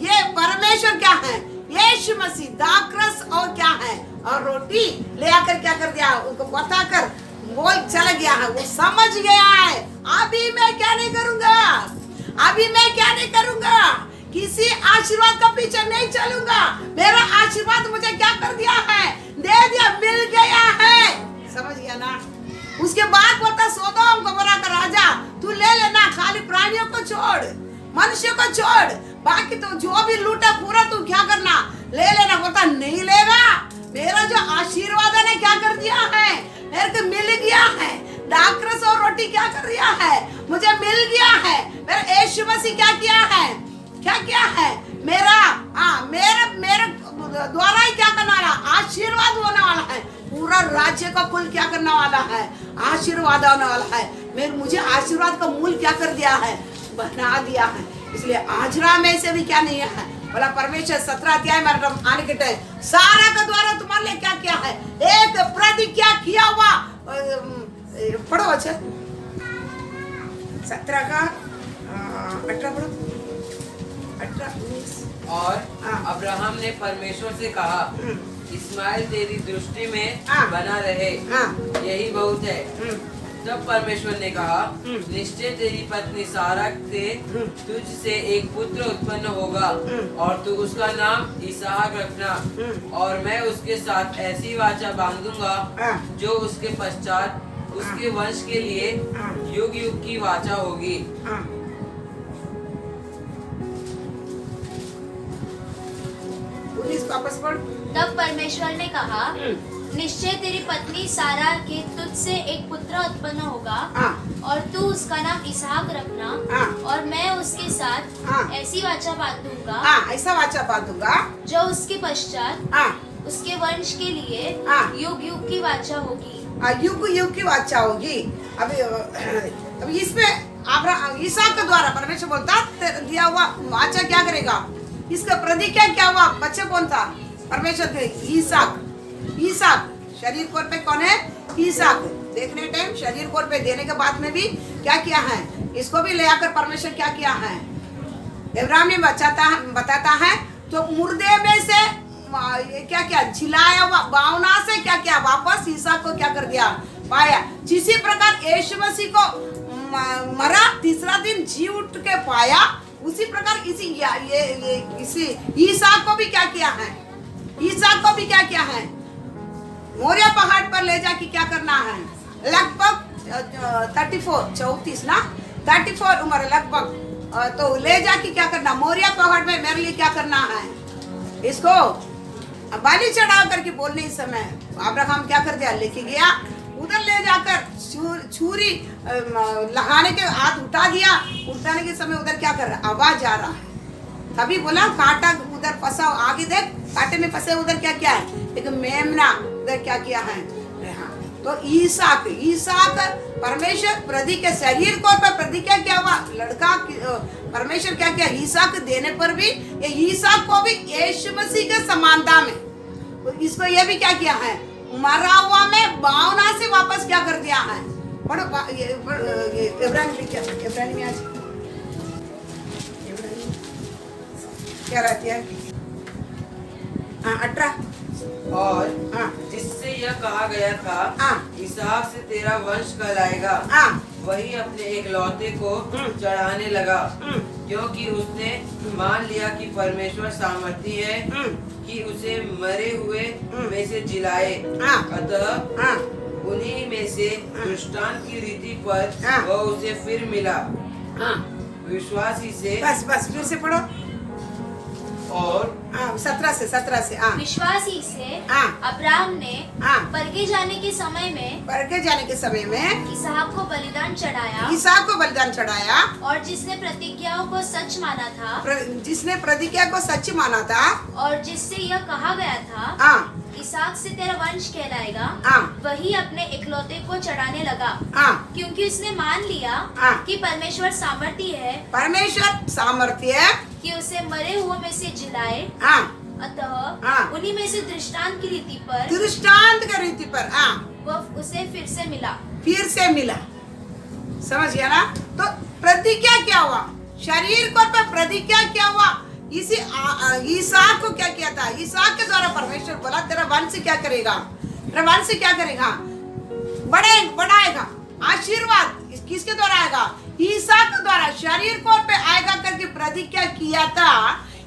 ये परमेश्वर क्या है? यीशु मसीह दाखरस और क्या है, और रोटी ले आकर क्या कर दिया, उनको बताकर बोल चला गया है। वो समझ गया है अभी मैं क्या नहीं करूंगा, अभी मैं क्या नहीं करूंगा, किसी आशीर्वाद का पीछे नहीं चलूंगा। मेरा आशीर्वाद मुझे क्या कर दिया है, दे दिया, मिल गया है। समझ गया ना? उसके बाद बोलता सोदोम गोमोरा का राजा तू ले लेना, खाली प्राणियों को छोड़, मनुष्य को छोड़, बाकी तो जो भी लूटा पूरा तू क्या करना, ले लेना। बोलता नहीं लेगा, मेरा जो आशीर्वाद है ना क्या कर दिया है, मेरे को मिल गया है। दाखरस और रोटी क्या कर दिया है, मुझे मिल गया है। मेरा यीशु मसीह क्या किया है, क्या किया है, मेरा मेरे द्वारा ही क्या करने वाला, आशीर्वाद होने वाला है। पूरा राज्य का कुल क्या करने वाला है, आशीर्वाद होने वाला है। मुझे आशीर्वाद का मूल क्या कर दिया है, बना दिया है। इसलिए आजरा में से भी क्या नहीं है, बोला परमेश्वर 17 अध्याय में आने के टाइम सारा का द्वारा तुम्हारे लिए क्या किया है, एक प्रतिज्ञा किया हुआ। पढ़ो अच्छा 17 का 18 पढ़ो, 18 19। और अब्राहम ने परमेश्वर से कहा, इस्माइल तेरी दृष्टि में बना रहे, यही बहुत है। तब परमेश्वर ने कहा, निश्चय तेरी पत्नी सारा से तुझसे एक पुत्र उत्पन्न होगा और तू उसका नाम इसहाक रखना, और मैं उसके साथ ऐसी वाचा बांधूंगा जो उसके पश्चात उसके वंश के लिए युग युग की वाचा होगी। वापस पढ़। तब परमेश्वर ने कहा, निश्चय तेरी पत्नी सारा के तुझसे एक पुत्र उत्पन्न होगा और तू उसका नाम इसहाक रखना, और मैं उसके साथ ऐसी वाचा बांधूंगा, ऐसा वाचा बांधूंगा जो उसके पश्चात उसके वंश के लिए युग युग की वाचा होगी। युग युग की वाचा होगी। अभी इसमें इसहाक के द्वारा परमेश्वर बोलता दिया हुआ वाचा क्या करेगा, इसका प्रतिज्ञा क्या हुआ, बच्चे कौन था, परमेश्वर थे इसहाक। इसहाक शरीर कोर पे कौन है, इसहाक। देखने टाइम शरीर कोर पे देने के बाद में भी क्या किया है, इसको भी ले आकर परमेश्वर क्या किया है, इब्राहिम ने बताता है तो मुर्दे में से क्या क्या झिलाया हुआ भावना से क्या किया, वापस इसहाक को क्या कर दिया, पाया। जिसी प्रकार यीशु मसीह को मरा, तीसरा दिन जी उठ के पाया, उसी प्रकार इसी इसहाक को भी क्या किया है, इसहाक को भी क्या किया है, मोरिया पहाड़ पर ले जाके क्या करना है, लगभग 34 ना 34 उम्र लगभग, तो ले जाके क्या करना, मोरिया पहाड़ में मेरे लिए क्या करना है, इसको बलि चढ़ा करके बोलने इस समय अब्राहम क्या कर दिया, लेके गया उधर ले जाकर छुरी लगाने के हाथ उठा दिया। उठाने के समय उधर क्या कर रहा, आवाज आ रहा है। तभी बोला कांटा उधर फंसा, आगे देख कांटे में फंसे, उधर क्या क्या है, एक मेमना उधर क्या किया है। तो इसहाक परमेश्वर प्रति के शरीर को पर प्रतिज्ञा क्या हुआ, लड़का परमेश्वर क्या किया, इसहाक देने पर भी ये इसहाक को भी यीशु मसीह के समानता में इसको ये भी क्या किया है, मरा हुआ में भावना से वापस क्या कर दिया है। पढ़ो इब्राहिम में आज क्या रहती है 18। और जिससे यह कहा गया था, इसहाक से तेरा वंश कहलाएगा, वही अपने एक लौते को चढ़ाने लगा, क्योंकि उसने मान लिया कि परमेश्वर सामर्थी है कि उसे मरे हुए में से जिलाए। अतः उन्हीं में से दृष्टांत की रीति पर वह उसे फिर मिला। विश्वासी से बस फिर से पढ़ो। और 17 से विश्वासी से अब्राहम ने परखे जाने के समय में इसहाक को बलिदान चढ़ाया, और जिसने प्रतिज्ञाओं को सच माना था, और जिससे यह कहा गया था, इसहाक से तेरा वंश कहलाएगा, वही अपने इकलौते को चढ़ाने लगा, क्योंकि उसने मान लिया कि परमेश्वर सामर्थ्य है कि उसे मरे हुए में से जिलाए। अतः उन्हीं में से दृष्टांत की रीति पर वह उसे फिर से मिला। फिर से मिला, समझ गया ना। तो प्रतिज्ञा क्या हुआ, शरीर को पर प्रतिज्ञा क्या हुआ, इसी ईसाक को क्या किया था, ईसाक के द्वारा परमेश्वर बोला तेरा वंश क्या करेगा, तेरा वंश क्या करेगा, बढ़ाएगा, आशीर्वाद किसके द्वारा आएगा, ईसाक के द्वारा शरीर को पे आएगा करके प्रतिज्ञा किया था।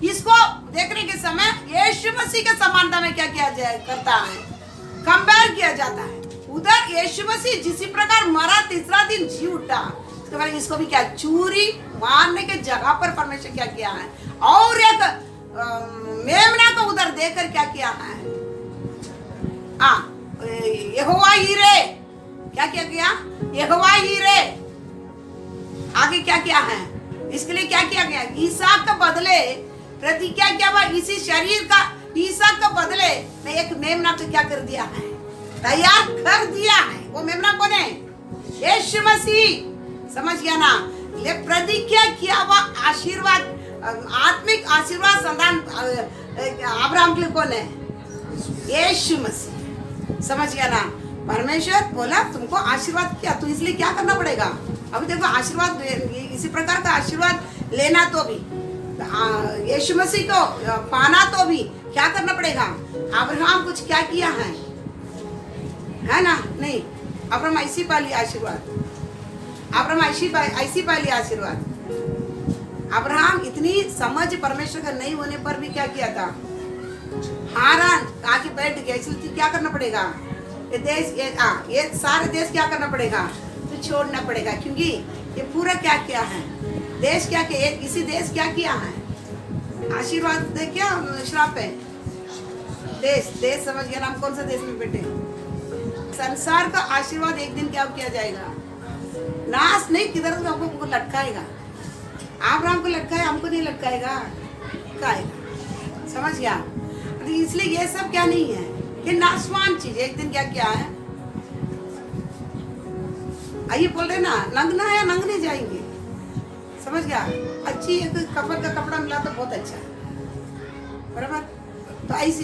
इसको देखने के समय यीशु मसीह के समानता में क्या किया जाए करता है, कंपेयर किया जाता है। उधर यीशु मसीह जिस प्रकार मरा तीसरा दिन जी उठा, उसके बाद इसको भी क्या चूरी मारने के जगह पर परमेश्वर क्या किया है, और एक मेमना को उधर देकर क्या किया है, यहोवा हीरे, क्या किया गया, यहोवा हीरे। आगे क्या किया है, इसके लिए क्या किया गया, ईसाक का बदले प्रतिज्ञा क्या हुआ, इसी शरीर का ईसाक का बदले में एक मेमना को क्या कर दिया है, तैयार कर दिया है। वो मेमना कौन है, यीशु मसीह, समझ गया ना। ये प्रतिज्ञा किया हुआ आशीर्वाद, आत्मिक आशीर्वाद संतान अब्राहम के लिए कौन है, यीशु मसीह, समझ गया ना। परमेश्वर बोला तुमको आशीर्वाद किया, तो इसलिए क्या करना पड़ेगा, अभी देखो आशीर्वाद इसी प्रकार का आशीर्वाद लेना तो भी यीशु मसीह को पाना तो भी क्या करना पड़ेगा। अब्राहम कुछ क्या किया है ना, नहीं, अब्राहम ऐसी पाली आशीर्वाद, अब्राहम ऐसी पाली आशीर्वाद। अब्राहम इतनी समझ परमेश्वर का नहीं होने पर भी क्या किया था, हारान आके बैठ गया, इसलिए क्या करना पड़ेगा, ये देश ये सारे देश क्या करना पड़ेगा, तो छोड़ना पड़ेगा, क्योंकि ये पूरा क्या किया है, देश क्या किया, इसी देश क्या किया है, आशीर्वाद क्या श्राप है, देश समझ गया ना, हम कौन सा देश में बैठे, संसार का आशीर्वाद एक दिन क्या किया जाएगा, नाश नहीं, किधर तो हमको लटकाएगा। अब्राहम को लटकाए, हमको नहीं लटकाएगा, समझ गया। इसलिए ये सब क्या नहीं है, ये नाशवान चीज एक दिन क्या किया है। आइए बोल रहे ना, नंगना है या नंगने जाएंगे, समझ गया। अच्छी एक कपड़ का कपड़ा मिला तो बहुत अच्छा है, बराबर। तो ऐसे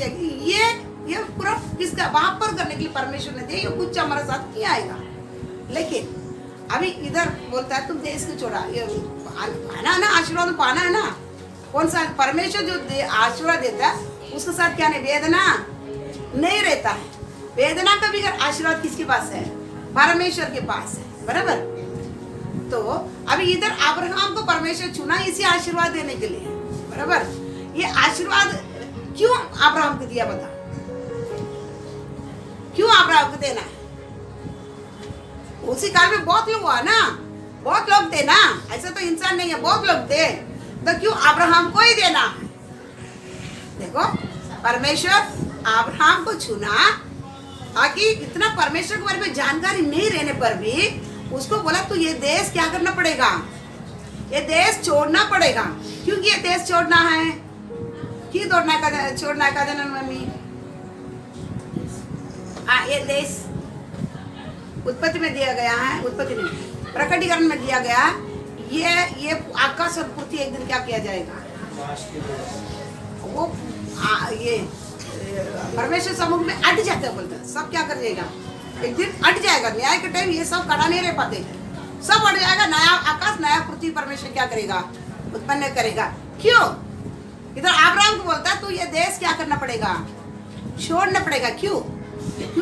ये पूरा किसका वापर करने के लिए परमेश्वर ने दिया, ये कुछ हमारे साथ नहीं आएगा। लेकिन अभी इधर बोलता है तुम देश को छोड़ा, ये पाना है ना, आशीर्वाद पाना है ना, कौन सा परमेश्वर जो आशीर्वाद देता है उसके साथ क्या नहीं, वेदना नहीं रहता है। वेदना का भी आशीर्वाद किसके पास है, परमेश्वर के पास है, बराबर। तो अभी इधर अब्राहम को परमेश्वर चुना इसी आशीर्वाद देने के लिए, बराबर। ये आशीर्वाद क्यों अब्राहम को दिया, बता, क्यों अब्राहम को देना है। उसी काल में बहुत लोग हुआ ना, बहुत लोग थे ना, ऐसा तो इंसान नहीं है, बहुत लोग थे, तो क्यों अब्राहम को ही देना है। देखो परमेश्वर अब्राहम को चुना, ताकि इतना परमेश्वर के बारे में जानकारी नहीं रहने पर भी उसको बोला तो ये देश क्या करना पड़ेगा, ये देश छोड़ना पड़ेगा। क्योंकि ये देश छोड़ना है, क्यों छोड़ना है का मम्मी, ये देश उत्पत्ति में दिया गया है, उत्पत्ति में प्रकटीकरण में दिया गया, ये आकाश और पृथ्वी एक दिन क्या किया जाएगा, वो ये परमेश्वर सम्मुख में अट जाता है, बोलते हैं सब क्या कर जाएगा, एक दिन अट जाएगा। न्याय के टाइम ये सब खड़ा नहीं रह पाते हैं, सब अट जाएगा। नया आकाश नया पृथ्वी परमेश्वर क्या करेगा, उत्पन्न करेगा। क्यों इधर अब्राहम को बोलता है तो ये देश क्या करना पड़ेगा, छोड़ना पड़ेगा। क्यों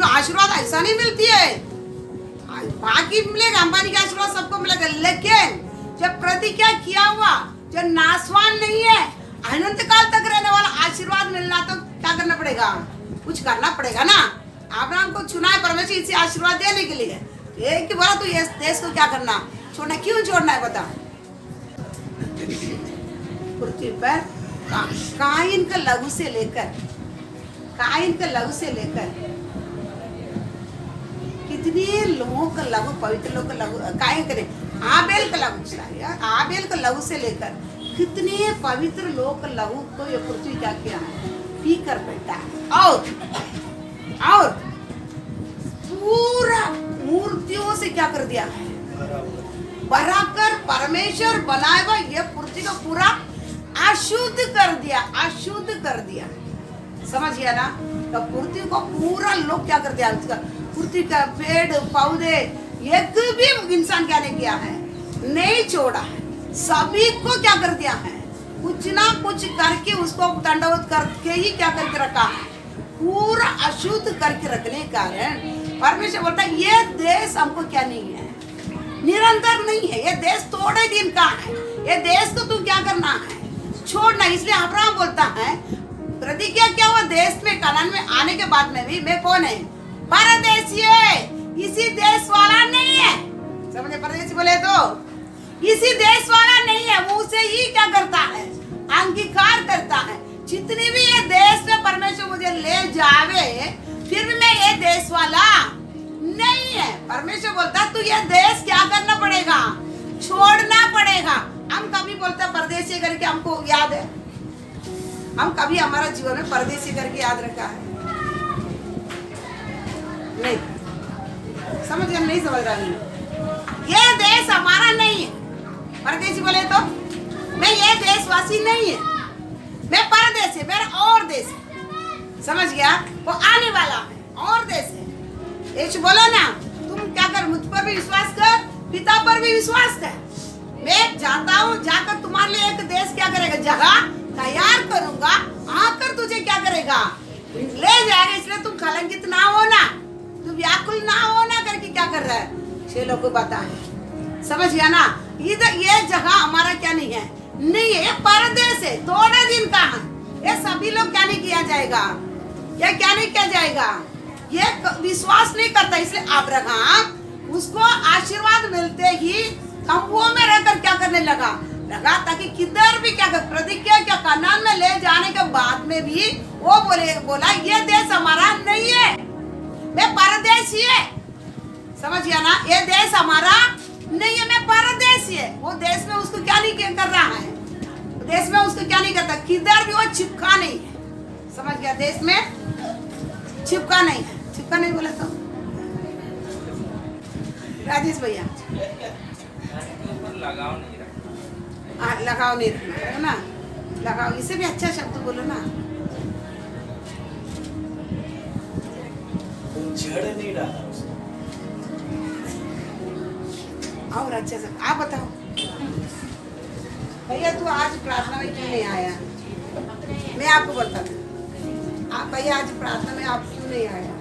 आशीर्वाद ऐसा नहीं मिलती है, बाकी मिलेगा, अंबानी का आशीर्वाद सबको मिलेगा, लेकिन जब प्रतिज्ञा किया हुआ जो नाशवान नहीं है, अनंत काल तक रहने वाला आशीर्वाद मिलना तो क्या करना पड़ेगा, कुछ करना पड़ेगा ना। अब्राहम को चुना है परमेश्वर इसे आशीर्वाद देने के लिए, एक बोला तो ये देश को क्या करना, छोड़ना। क्यों छोड़ना है बता, पृथ्वी पर काइन का लघु से लेकर कितने लोगों का लघु, पवित्र लोग का लघु, काइन करे आबेल का लघु चला, आबेल का लघु से लेकर कितने पवित्र लोग का लघु को ये पृथ्वी क्या किया है, पी कर बैठा है। और पूरा मूर्तियों से क्या कर दिया है, भराकर परमेश्वर बनाए हुआ ये पृथ्वी को पूरा अशुद्ध कर दिया, समझ गया ना। तो पृथ्वी को पूरा लोग क्या कर दिया, पृथ्वी का पेड़ पौधे एक भी इंसान क्या नहीं किया है, नहीं छोड़ा है, सभी को क्या कर दिया है, कुछ ना कुछ करके उसको दंडवत करके ही क्या करके रखा है, पूरा अशुद्ध करके रखने के कारण परमेश्वर बोलता है ये देश हमको क्या नहीं है, निरंतर नहीं है, ये देश थोड़े दिन का है, ये देश को तू क्या करना है, छोड़ना। इसलिए अब्राहम बोलता है प्रतिज्ञा क्या हुआ, देश में कनान में आने के बाद में भी मैं कौन है, परदेशी है, इसी देश वाला नहीं है। समझे, परदेशी बोले तो इसी देश वाला नहीं है, वो उसे ही क्या करता है, अंगीकार करता है। जितनी भी ये देश में परमेश्वर मुझे ले जावे फिर भी मैं ये देश वाला नहीं है। परमेश्वर बोलता तू ये देश क्या करना पड़ेगा, छोड़ना पड़ेगा। हम कभी बोलते हैं परदेशी करके, हमको याद है, हम कभी हमारा जीवन में परदेशी करके याद रखा है नहीं, समझ गए, नहीं समझ रहा नहीं। ये देश हमारा नहीं है, परदेशी बोले तो मैं ये देशवासी नहीं है, मैं परदेशी, मेरा और देश है। समझ गया, वो आने वाला है और देश है। यीशु बोला ना तुम क्या कर, मुझ पर भी विश्वास कर, पिता पर भी विश्वास कर, मैं जाता हूँ, जाकर तुम्हारे लिए एक देश क्या करेगा, जगह तैयार करूंगा, आकर तुझे क्या करेगा, ले जाएगा। इसलिए तुम कलंकित ना हो ना, तुम व्याकुल ना हो ना करके क्या कर रहा है, छह लोग को बता है। समझ गया ना, इधर ये जगह हमारा क्या नहीं है, नहीं है, ये परदेश है, थोड़े दिन का है। ये सभी लोग क्या नहीं किया जाएगा, ये क्या नहीं किया जाएगा, ये विश्वास नहीं करता। इसलिए अब्राहम उसको आशीर्वाद मिलते ही तंबुओं में रहकर क्या करने लगा ताकि किधर भी क्या कर, प्रतिज्ञा क्या कनान में ले जाने के बाद में भी वो बोला ये देश हमारा नहीं है, मैं परदेशी है। समझ गया ना, ये देश हमारा नहीं है, मैं परदेशी है। वो देश में उसको क्या नहीं कर रहा है, देश में उसको क्या नहीं करता, किधर भी वो चिपका नहीं है। समझ गया, देश में चिपका नहीं है, चिपका नहीं बोला तो राजेश भैया लगाव नहीं रखना, लगाव नहीं रखना है ना, लगाव, इसे भी अच्छा शब्द बोलो ना, जड़ नहीं डाला उसने। और अच्छा से आप बताओ भैया, तू आज प्रार्थना में क्यों नहीं आया? मैं आपको बोलता था, आप भैया आज प्रार्थना में आप क्यों नहीं आया?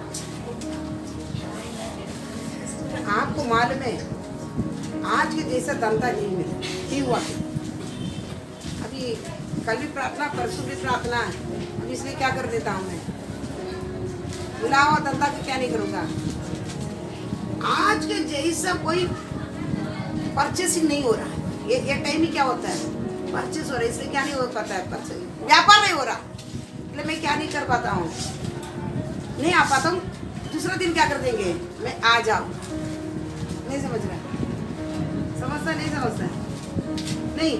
आपको मालूम है आज के जैसा धंधा नहीं मिला, नहीं हुआ। अभी कल भी प्रार्थना, परसों भी प्रार्थना है, अब इसलिए क्या कर देता हूँ मैं, मिला हुआ धंधा को क्या नहीं करूँगा। आज के जैसा कोई परचेसिंग नहीं हो रहा है, ये टाइम ही क्या होता है, परचेस हो रहा है, इसलिए क्या नहीं हो पाता है, परचेस व्यापार नहीं हो रहा, इसलिए मैं क्या नहीं कर पाता हूँ, नहीं आ पाता हूँ। दूसरा दिन क्या कर देंगे, मैं आ जाऊँ, नहीं समझ रहा, समझता नहीं, समझता नहीं,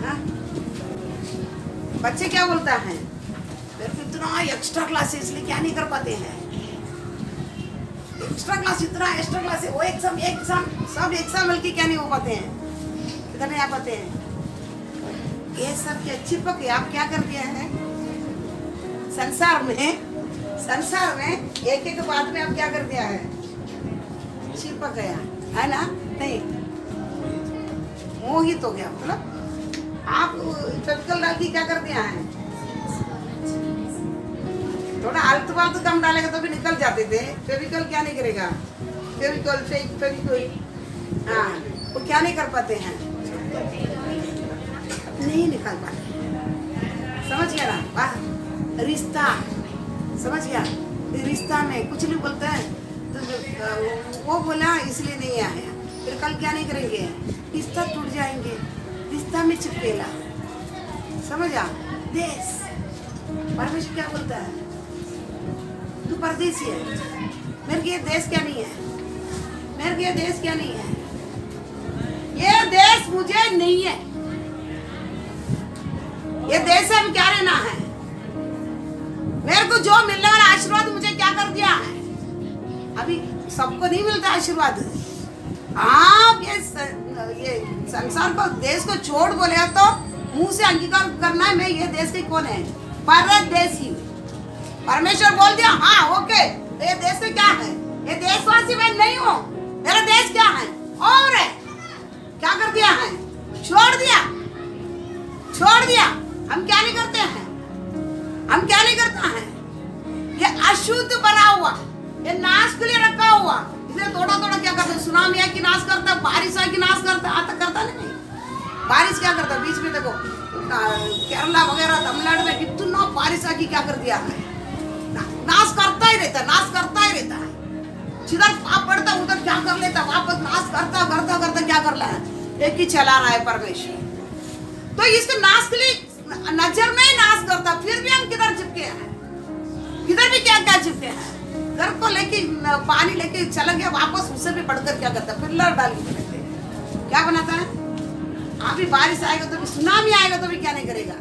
हाँ? बच्चे क्या बोलता है, मेरे को इतना एक्स्ट्रा क्लास है इसलिए क्या नहीं कर पाते हैं, एक्स्ट्रा क्लास इतना एक्स्ट्रा क्लास है, वो एग्जाम सब एग्जाम मिलके क्या नहीं हो पाते हैं, इधर नहीं आ पाते हैं। ये सब क्या चिपक है, आप क्या कर दिया है संसार में एक एक बात में आप क्या कर दिया है, चिपक गया है ना, नहीं मोहित हो गया, मतलब आप फेविकॉल डाल के क्या कर दिया है, थोड़ा आलतू फालतू कम डालेगा तो भी निकल जाते थे। फेविकॉल क्या नहीं करेगा, फेविकॉल हाँ, वो क्या नहीं कर पाते हैं, नहीं निकाल पाते। समझ गया ना, वाह रिश्ता, समझ गया, रिश्ता में कुछ नहीं बोलता है तो वो बोला इसलिए नहीं आया, फिर कल क्या नहीं करेंगे, रिश्ता टूट जाएंगे, रिश्ता में चिपकेला। समझा, देश परमेश्वर क्या बोलता है, तू परदेसी है, मेरे को ये देश क्या नहीं है, मेरे को ये देश क्या नहीं है, ये देश मुझे नहीं है, ये देश से हम क्या रहना है, मेरे को जो मिलने वाला आशीर्वाद मुझे क्या कर दिया है। अभी सबको नहीं मिलता आशीर्वाद, आप ये संसार को देश को छोड़ बोले तो मुंह से अंगीकार करना है, मैं ये देश की कौन है, परदेसी। परमेश्वर बोल दिया हाँ ओके, ये देश में क्या है? ये देशवासी मैं नहीं हूँ। मेरा देश क्या है? और है क्या कर दिया है? छोड़ दिया। हम क्या नहीं करते हैं? हम क्या नहीं करता है? ये अशुद्ध बना हुआ, ये नाश के लिए रखा हुआ, इसलिए थोड़ा थोड़ा क्या करता है? सुनामी है कि नाश करता है, बारिश है कि नाश करता है, आता करता नहीं। बारिश क्या करता है? बीच में देखो केरला वगैरह तमिलनाडु में कितना बारिश है कि क्या कर दिया है? नाश करता ही रहता है। जिधर पाप पड़ता है उधर क्या कर लेता, वापस नाश करता क्या कर रहा है? एक ही चला रहा है परमेश्वर। तो इसको नाश के लिए नजर में ही नाश करता, फिर भी हम किधर चिपके हैं? किधर भी क्या क्या चिपके हैं? घर को लेके पानी लेके चला गया, वापस उससे भी बढ़कर क्या करता है? पिल्लर डाल के रखते हैं। क्या बनाता है? अभी बारिश आएगा तो भी, सुनामी आएगा तो भी क्या नहीं करेगा,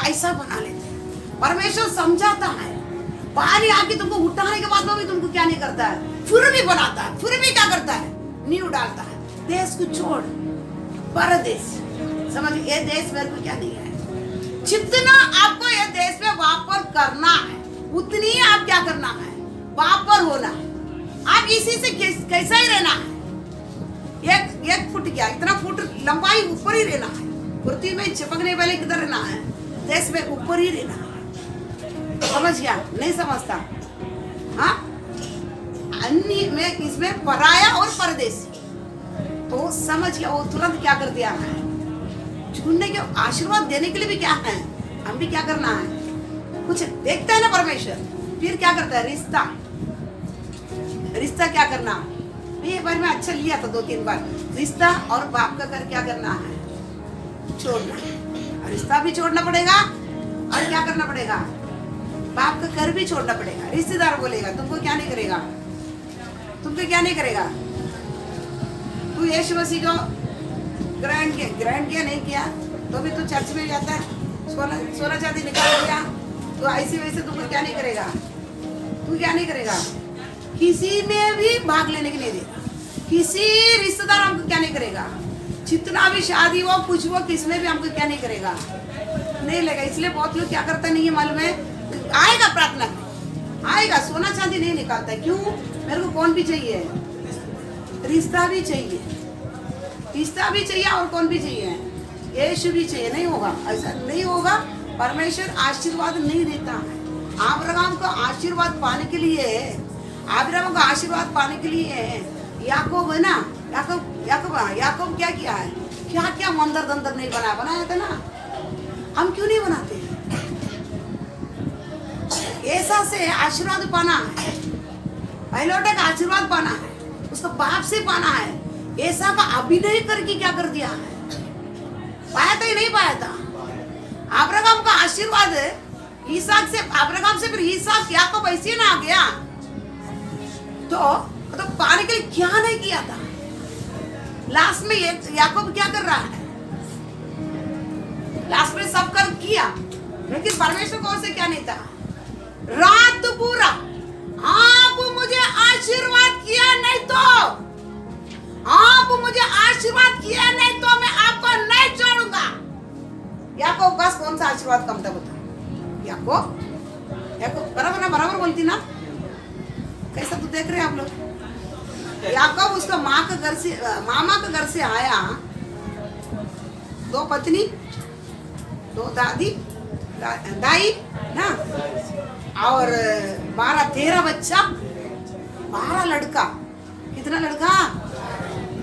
ऐसा बना लेते हैं। परमेश्वर समझाता है, पानी आके तुमको उठाने के बाद भी तुमको क्या नहीं करता है? फिर भी बनाता है, फिर भी क्या करता है? नींव डालता है। देश को छोड़ परदेश, समझ, ये देश मेरे को क्या नहीं है। जितना आपको ये देश में वापर करना है उतनी ही आप क्या करना है? वापर होना। आप इसी से कैसा ही रहना है? एक फुट क्या, इतना फुट लंबाई ऊपर ही रहना है। पृथ्वी में चिपकने वाले किधर रहना है? देश में ऊपर ही रहना है। समझ गया? नहीं समझता? हाँ, अन्य में इसमें पराया और परदेसी, तो समझ गया। वो तुरंत क्या कर दिया है? छूने के आशीर्वाद देने के लिए भी क्या है? हम भी क्या करना है? कुछ देखता है ना परमेश्वर, फिर क्या करता है? रिश्ता क्या करना? ये बार में अच्छा लिया था 2-3 बार। रिश्ता और बाप का घर क्या करना है? छोड़ना। रिश्ता भी छोड़ना पड़ेगा और क्या करना पड़ेगा? बाप का घर भी छोड़ना पड़ेगा। रिश्तेदार बोलेगा तुमको क्या नहीं करेगा? तू यीशु मसीह को ग्रहण किया नहीं किया तो भी तू चर्च में जाता है, सोना चांदी निकाल दिया तो ऐसे वैसे तुमको क्या नहीं करेगा? तू क्या नहीं करेगा? किसी में भी भाग लेने के नहीं देगा। किसी रिश्तेदार हमको क्या नहीं करेगा? जितना भी शादी हो कुछ हो, किसमें भी हमको क्या नहीं करेगा? नहीं लेगा। इसलिए बहुत लोग क्या करता नहीं है मालूम है? आएगा प्रार्थना में, आएगा, सोना चांदी नहीं निकालता। क्यों? मेरे को कौन भी चाहिए? रिश्ता भी चाहिए और कौन भी चाहिए? यीशु भी चाहिए। नहीं होगा, ऐसा नहीं होगा। परमेश्वर आशीर्वाद नहीं देता है। अब्राहम को आशीर्वाद पाने के लिए याकूब है ना, याकूब क्या किया है? क्या मंदिर दंदर नहीं बनाया था ना? हम क्यों नहीं बनाते? ऐसा से आशीर्वाद पाना है, पहलौटे का आशीर्वाद पाना है, उसको बाप से पाना है। ऐसा का अभिनय करके क्या कर दिया है? पाया था ही नहीं पाया था? अब्राहम का आशीर्वाद ईसाक से, अब्राहम से फिर ईसाक याकूब ऐसे ना आ गया तो पाने के लिए क्या नहीं किया था? लास्ट में याकूब क्या कर रहा है? लास्ट में सब कर किया, लेकिन परमेश्वर को से क्या नहीं था? रात पूरा आप मुझे आशीर्वाद किया नहीं तो मैं आपको नहीं छोड़ूंगा। याकूब बस कौन सा आशीर्वाद कम था बता? याकूब बराबर बोलती ना? कैसा तू देख रहे हैं आप लोग? याकूब उसका मामा के घर से आया, 2 पत्नी, 2 दाई ना, और 12-13 बच्चा, 12 लड़का। कितना लड़का?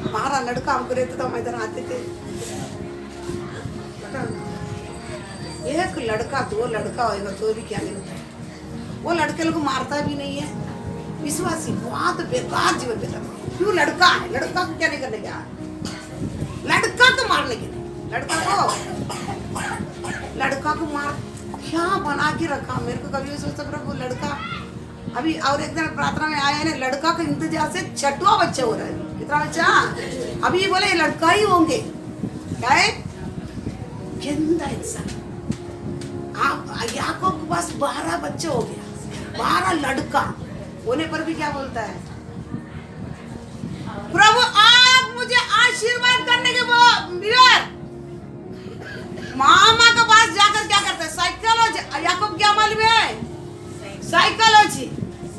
12 लड़का हमको रहते थे, हम इधर आते थे। एक लड़का 2 लड़का होगा तो भी क्या नहीं होता है। वो लड़के लोग मारता भी नहीं है। विश्वासी बहुत बेकार जीवन बिता। क्यों? लड़का है, लड़का को क्या नहीं करने का? लड़का को मारने के लिए, लड़का को मार क्या बना के रखा? मेरे को कभी सोचता प्रभु लड़का। अभी और एक दिन प्रार्थना में आए ना, लड़का के इंतजार से 6वां बच्चा हो रहा है। कितना बच्चा? अभी बोले लड़का ही होंगे। क्या है? गंदा इंसान। आप याकूब के पास 12 बच्चे हो गया, 12 लड़का होने पर भी क्या बोलता है? प्रभु आप मुझे आशीर्वाद करने के मामा के पास जाकर क्या करते हैं? साइकोलॉजी। याकूब क्या मालूम है? साइकोलॉजी।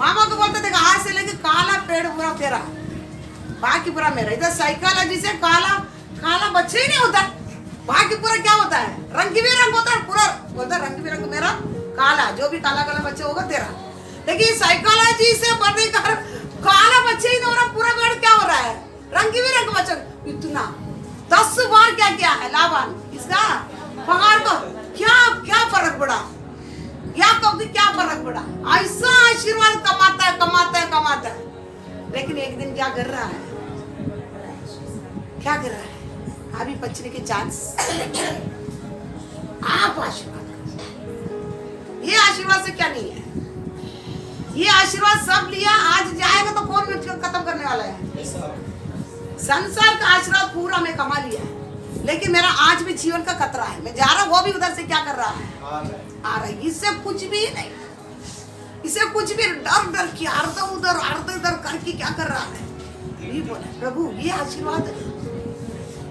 मामा को बोलते थे कि आज से लेके काला पेड़ पूरा तेरा, बाकी पूरा मेरा। इधर साइकोलॉजी से काला काला बच्चे ही नहीं होता, बाकी पूरा क्या होता है, रंग बिरंग होता है पूरा, बोलता रंग बिरंग मेरा काला, जो भी काला काला बच्चे होगा तेरा। लेकिन साइकोलॉजी से बढ़ने का काला बच्चे ही नहीं हो रहा, पूरा पेड़ क्या हो रहा है, रंग बिरंग बच्चे। इतना 10 बार क्या क्या है लाभान इसका, पहाड़ को क्या क्या फर्क पड़ा, याकूब को क्या फर्क पड़ा, ऐसा आशीर्वाद कमाता है कमाता है कमाता है। लेकिन एक दिन क्या कर रहा है, क्या कर रहा है, अभी बचने के चांस। आप आशीर्वाद, ये आशीर्वाद से क्या नहीं है, ये आशीर्वाद सब लिया, आज जाएगा तो कौन खत्म करने वाला है। संसार का आशीर्वाद पूरा मैं कमा लिया है, लेकिन मेरा आज भी जीवन का खतरा है, मैं जा रहा हूँ, वो भी उधर से क्या कर रहा है, आ रहा है। इससे कुछ भी नहीं, इसे कुछ भी डर डर के अर्ध उधर करके क्या कर रहा है। ये बोला प्रभु ये आशीर्वाद है,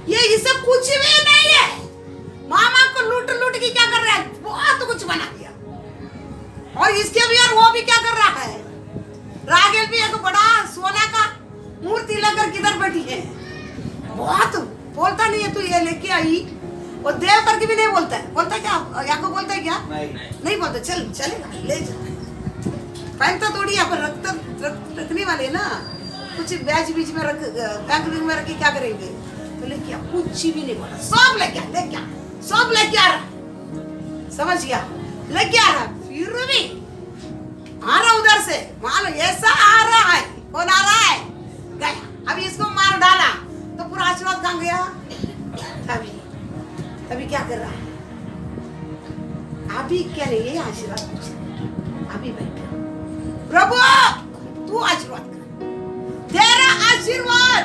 ये इसे कुछ भी नहीं है। मामा को लूट लूट के क्या कर रहा है, बहुत कुछ बना दिया। और इसके भी और वो भी क्या कर रहा है, रागेल भी एक बड़ा सोना का मूर्ति लेकर किधर बैठी है, बहुत बोलता नहीं है, तू ये लेके आई, वो देव करके भी नहीं बोलता है, बोलता है क्या, याकूब बोलता है क्या, नहीं बोलता, चल चलेगा ले जा, पहनता थोड़ी यहाँ पर रखने वाले ना, कुछ बैच बीच में रख, बैंक में रख के क्या करेंगे, तो लेके कुछ भी नहीं बोला, सब लेके सब लेके आ रहा, समझ गया, लेके आ रहा, फिर भी आ रहा उधर से, मान लो ऐसा आ रहा है, कौन आ रहा है, गया, अभी इसको मार डाला तो पूरा आशीर्वाद कहाँ गया, अभी क्या कर रहा है, अभी क्या नहीं, ये आशीर्वाद कुछ अभी बैठे, प्रभु तू आशीर्वाद कर, तेरा आशीर्वाद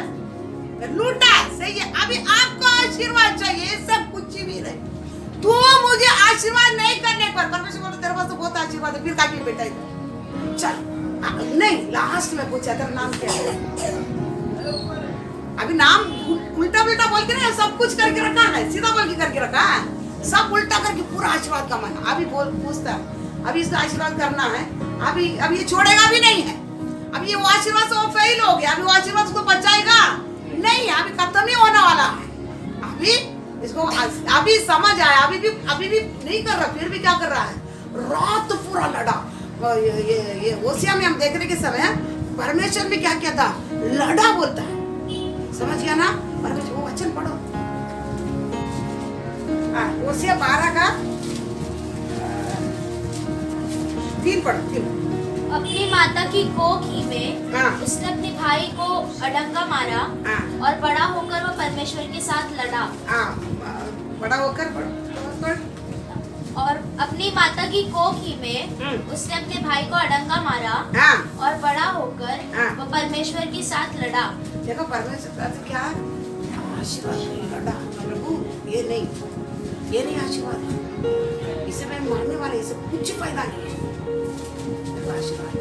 लूटा सही है, अभी आपको आशीर्वाद चाहिए, सब कुछ भी नहीं। तू मुझे आशीर्वाद नहीं करने पर, परमेश्वर बोलता तेरे पास तो बहुत आशीर्वाद है, फिर काफी बेटा इधर चल, नहीं लास्ट में पूछा तेरा नाम क्या है, अभी नाम उल्टा उल्टा बोल के ना सब कुछ करके रखा है, सीधा बोल के करके रखा है, सब उल्टा करके पूरा आशीर्वाद कमाना। अभी बोल पूछता अभी इसका आशीर्वाद करना है, अभी ये छोड़ेगा भी नहीं है, अभी ये वो आशीर्वाद से वो फेल हो गया, अभी वो आशीर्वाद उसको बचाएगा नहीं, अभी खत्म ही होने वाला है। अभी इसको अभी समझ आया, अभी भी नहीं कर रहा, फिर भी क्या कर रहा है, रात पूरा लड़ा। ये ओसिया में हम देखने के समय परमेश्वर में क्या क्या था, लड़ा बोलता है, समझ गया ना, परमेश्वर वो वचन पढ़ो, ओसिया 12 का 3 पढ़ो, 3। अपनी माता की कोख ही में उसने अपने भाई को अडंगा मारा और बड़ा होकर वह परमेश्वर के साथ लड़ा। बड़ा होकर और अपनी माता की कोख ही में उसने अपने भाई को अडंगा मारा और बड़ा होकर वह परमेश्वर के साथ लड़ा। देखो परमेश्वर क्या आशीर्वाद लड़ा, प्रभु ये नहीं आशीर्वाद है, इसे मैं मारने वाले, इसे कुछ फायदा नहीं है, आशीर्वाद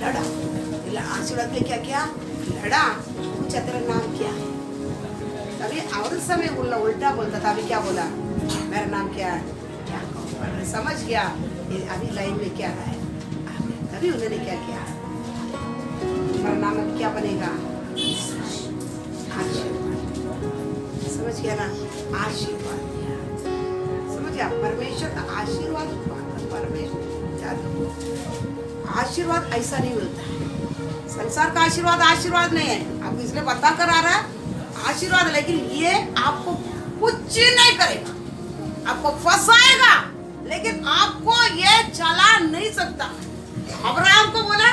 लड़ा, आशीर्वाद में क्या क्या लड़ा, पूछा तेरा नाम क्या है, तभी और समय उल्टा बोलता था, अभी क्या बोला, मेरा नाम क्या है, क्या समझ गया, अभी लाइन में क्या है, तभी उन्होंने क्या किया, तुम्हारा नाम अभी क्या बनेगा, आशीर्वाद, समझ गया ना, आशीर्वाद, समझ गया, परमेश्वर का आशीर्वाद, परमेश्वर आशीर्वाद ऐसा नहीं मिलता है, संसार का आशीर्वाद नहीं है, अब इसलिए बता कर आ रहा है आशीर्वाद, लेकिन ये आपको कुछ नहीं करेगा, आपको फंसाएगा, लेकिन आपको ये चला नहीं सकता। अब्राहम को बोला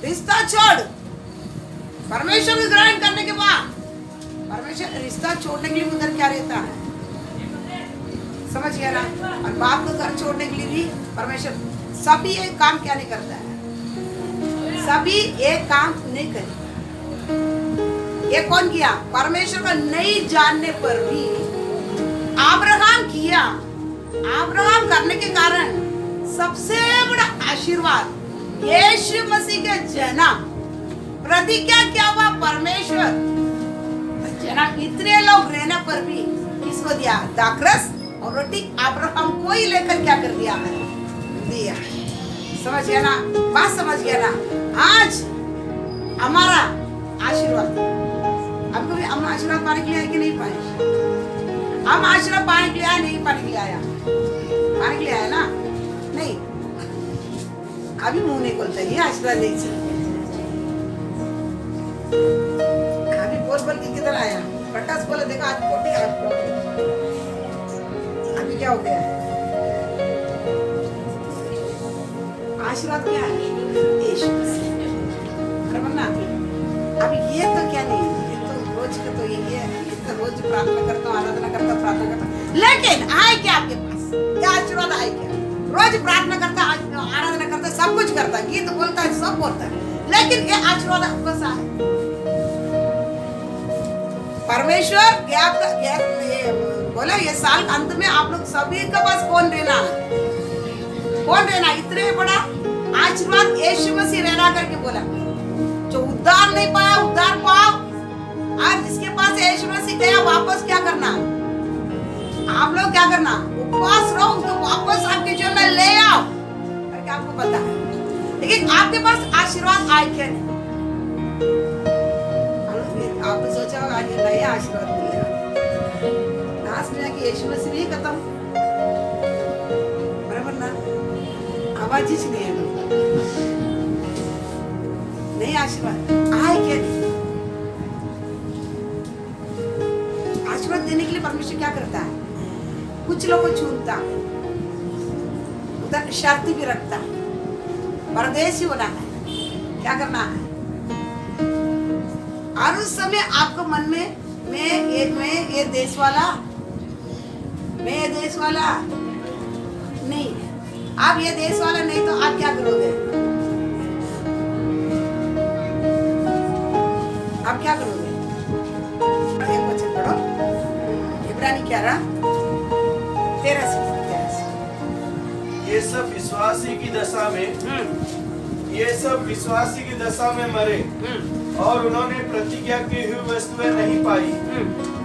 रिश्ता छोड़, परमेश्वर को ग्रहण करने के बाद परमेश्वर रिश्ता छोड़ने के लिए उधर क्या रहता है, समझ गया ना, और बाप को घर छोड़ने के लिए भी परमेश्वर सभी एक काम क्या नहीं करता है, सभी एक काम नहीं करेगा। ये कौन किया, परमेश्वर को नहीं जानने पर भी अब्राहम किया, अब्राहम करने के कारण सबसे बड़ा आशीर्वाद यीशु मसीह के जन्म, प्रतिज्ञा क्या हुआ, परमेश्वर जन्म, इतने लोग रहने पर भी किसको दिया, दाखरस और रोटी अब्राहम को ही लेकर क्या कर दिया है, दिया। समझ गया ना, बात समझ गया ना। आज हमारा आशीर्वाद, हमको भी हम आशीर्वाद पाने के लिए आए कि नहीं पाए? हम आशीर्वाद पाने के लिए आए, नहीं पाने के लिए आया? पाने के लिए आया ना? नहीं, अभी मुंह नहीं खोलता, ये आशीर्वाद नहीं चाहिए। अभी बोल बोल के किधर आया? प्रकाश बोले देखा आज पोटी आपको, अभी क्या हो गया? आशीर्वाद क्या है? यीशु बराबर ना। अभी ये तो क्या नहीं, ये तो रोज का तो यही है, ये तो रोज प्रार्थना करता हूँ, आराधना करता हूँ, प्रार्थना करता हूँ, लेकिन आए क्या आपके पास? क्या आशीर्वाद आए क्या? रोज प्रार्थना करता, आराधना करता, सब कुछ करता, गीत बोलता है, सब बोलता है, लेकिन ये आशीर्वाद आपको सा है? परमेश्वर ये बोला ये साल के अंत में आप लोग सभी के पास कौन रहना है? कौन रहना? इतने बड़ा आशीर्वाद यीशु मसीह रहना करके बोला। जो उद्धार नहीं पाया उद्धार पाओ। आज जिसके पास यीशु मसीह गया वापस क्या करना? आप लोग क्या करना? उपवास रहो, उसको वापस आपके जीवन में ले आओ करके आपको पता है। लेकिन आपके पास आशीर्वाद आए क्या? आपने सोचा होगा आज नया आशीर्वाद मिलेगा, लास्ट में आके यीशु मसीह नहीं खत्म, बराबर ना? आवाज ही नहीं है, नहीं आशीर्वाद आए क्या? आशीर्वाद देने के लिए परमेश्वर क्या करता है? कुछ लोगों को चुनता, उधर शर्त भी रखता, परदेशी होना है, क्या करना है? और उस समय आपको मन में मैं ये देश वाला, मैं ये देश वाला नहीं, आप ये देश वाला नहीं तो आप क्या करोगे? आप क्या करोगे? एक वचन पढ़ो, इब्रानी 11:13 से। ये सब विश्वासी की दशा में, ये सब विश्वासी की दशा में मरे और उन्होंने प्रतिज्ञा की हुई वस्तुएं नहीं पाई,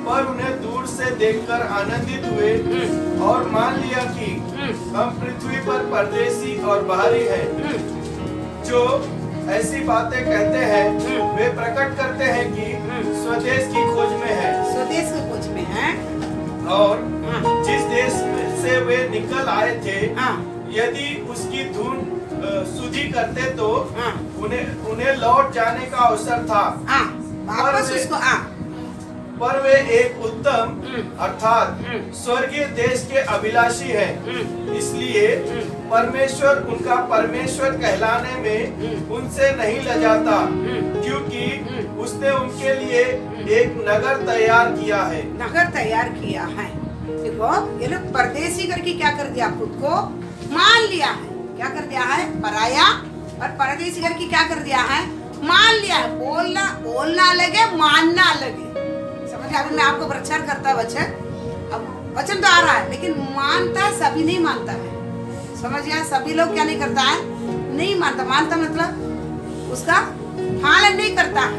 पर उन्हें दूर से देखकर आनंदित हुए और मान लिया कि हम पृथ्वी पर परदेशी और बाहरी हैं। जो ऐसी बातें कहते हैं वे प्रकट करते हैं कि स्वदेश की खोज में है, स्वदेश की खोज में है, और जिस देश से वे निकल आए थे यदि उसकी धुन सुधि करते तो उन्हें लौट जाने का अवसर था। पर वे एक उत्तम अर्थात स्वर्गीय देश के अभिलाषी हैं। इसलिए परमेश्वर उनका परमेश्वर कहलाने में उनसे नहीं लजाता, क्योंकि उसने उनके लिए एक नगर तैयार किया है। नगर तैयार किया है। देखो ये लोग परदेशी करके क्या कर दिया? खुद को मान लिया है। क्या कर दिया है? पराया और परदेशी करके क्या कर दिया है? मान लिया है। बोलना लगे, मानना लगे। समझ? अभी मैं आपको प्रचार करता वचन, अब वचन तो आ रहा है लेकिन मानता सभी नहीं मानता है। समझ गया? सभी लोग क्या नहीं करता है? नहीं मानता। मानता मतलब उसका पालन नहीं करता है।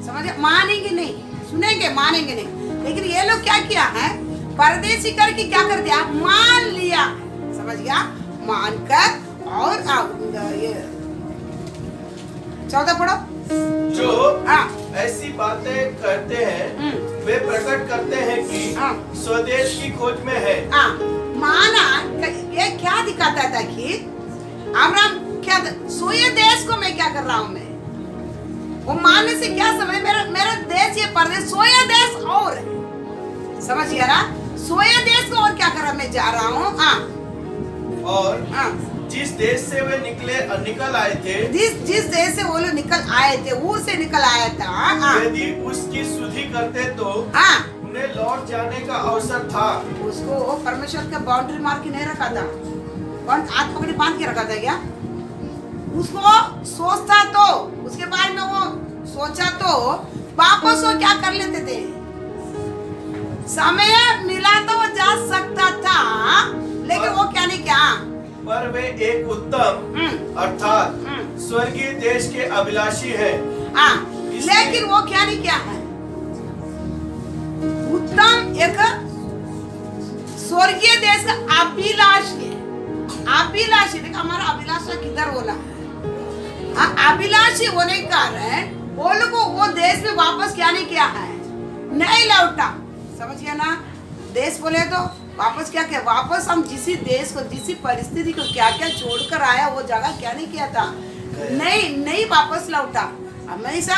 समझ गया? मानेंगे नहीं, सुनेंगे, मानेंगे नहीं। लेकिन ये लोग क्या किया है? परदेशी करके क्या कर दिया? मान लिया। समझ गया? मानकर और ये 14 पढ़ो। जो ऐसी बातें करते हैं वे प्रकट करते हैं कि स्वदेश की खोज में है। माना ये क्या दिखाता था कि अब्राहम क्या सोए देश को मैं क्या कर रहा हूँ? मैं वो मानने से क्या समझ, मेरा देश ये परदेश सोया देश और है। समझ गया ना? सोया देश को और क्या कर रहा मैं जा रहा हूँ। और जिस देश से वे निकल आए थे, जिस देश से वो लोग निकल आए थे, ऊर से निकल आया था, यदि उसकी शुद्धि करते तो उन्हें लौट जाने का अवसर था। उसको परमेश्वर का बाउंड्री मार के नहीं रखा था, हाथ पकड़ी बांध के रखा था क्या? उसको सोचता तो, उसके बारे में वो सोचा तो वापस वो क्या कर लेते थे? समय मिला तो वो जा सकता था, लेकिन वो क्या नहीं किया। पर वे एक उत्तम अर्थात स्वर्गीय देश के अभिलाषी हैं। लेकिन वो क्या नहीं किया है? उत्तम एक स्वर्गीय देश का अभिलाषी है। अभिलाषी, देखो हमारा अभिलाषा किधर होना है। हाँ, अभिलाषी होने के कारण वो लोग को वो देश में वापस क्या नहीं किया है, नहीं लौटा। समझिए ना, देश बोले तो वापस क्या किया, वापस हम जिसी देश को जिसी परिस्थिति को क्या क्या छोड़कर आया वो जगह क्या नहीं किया था, नहीं वापस लौटा। हमेशा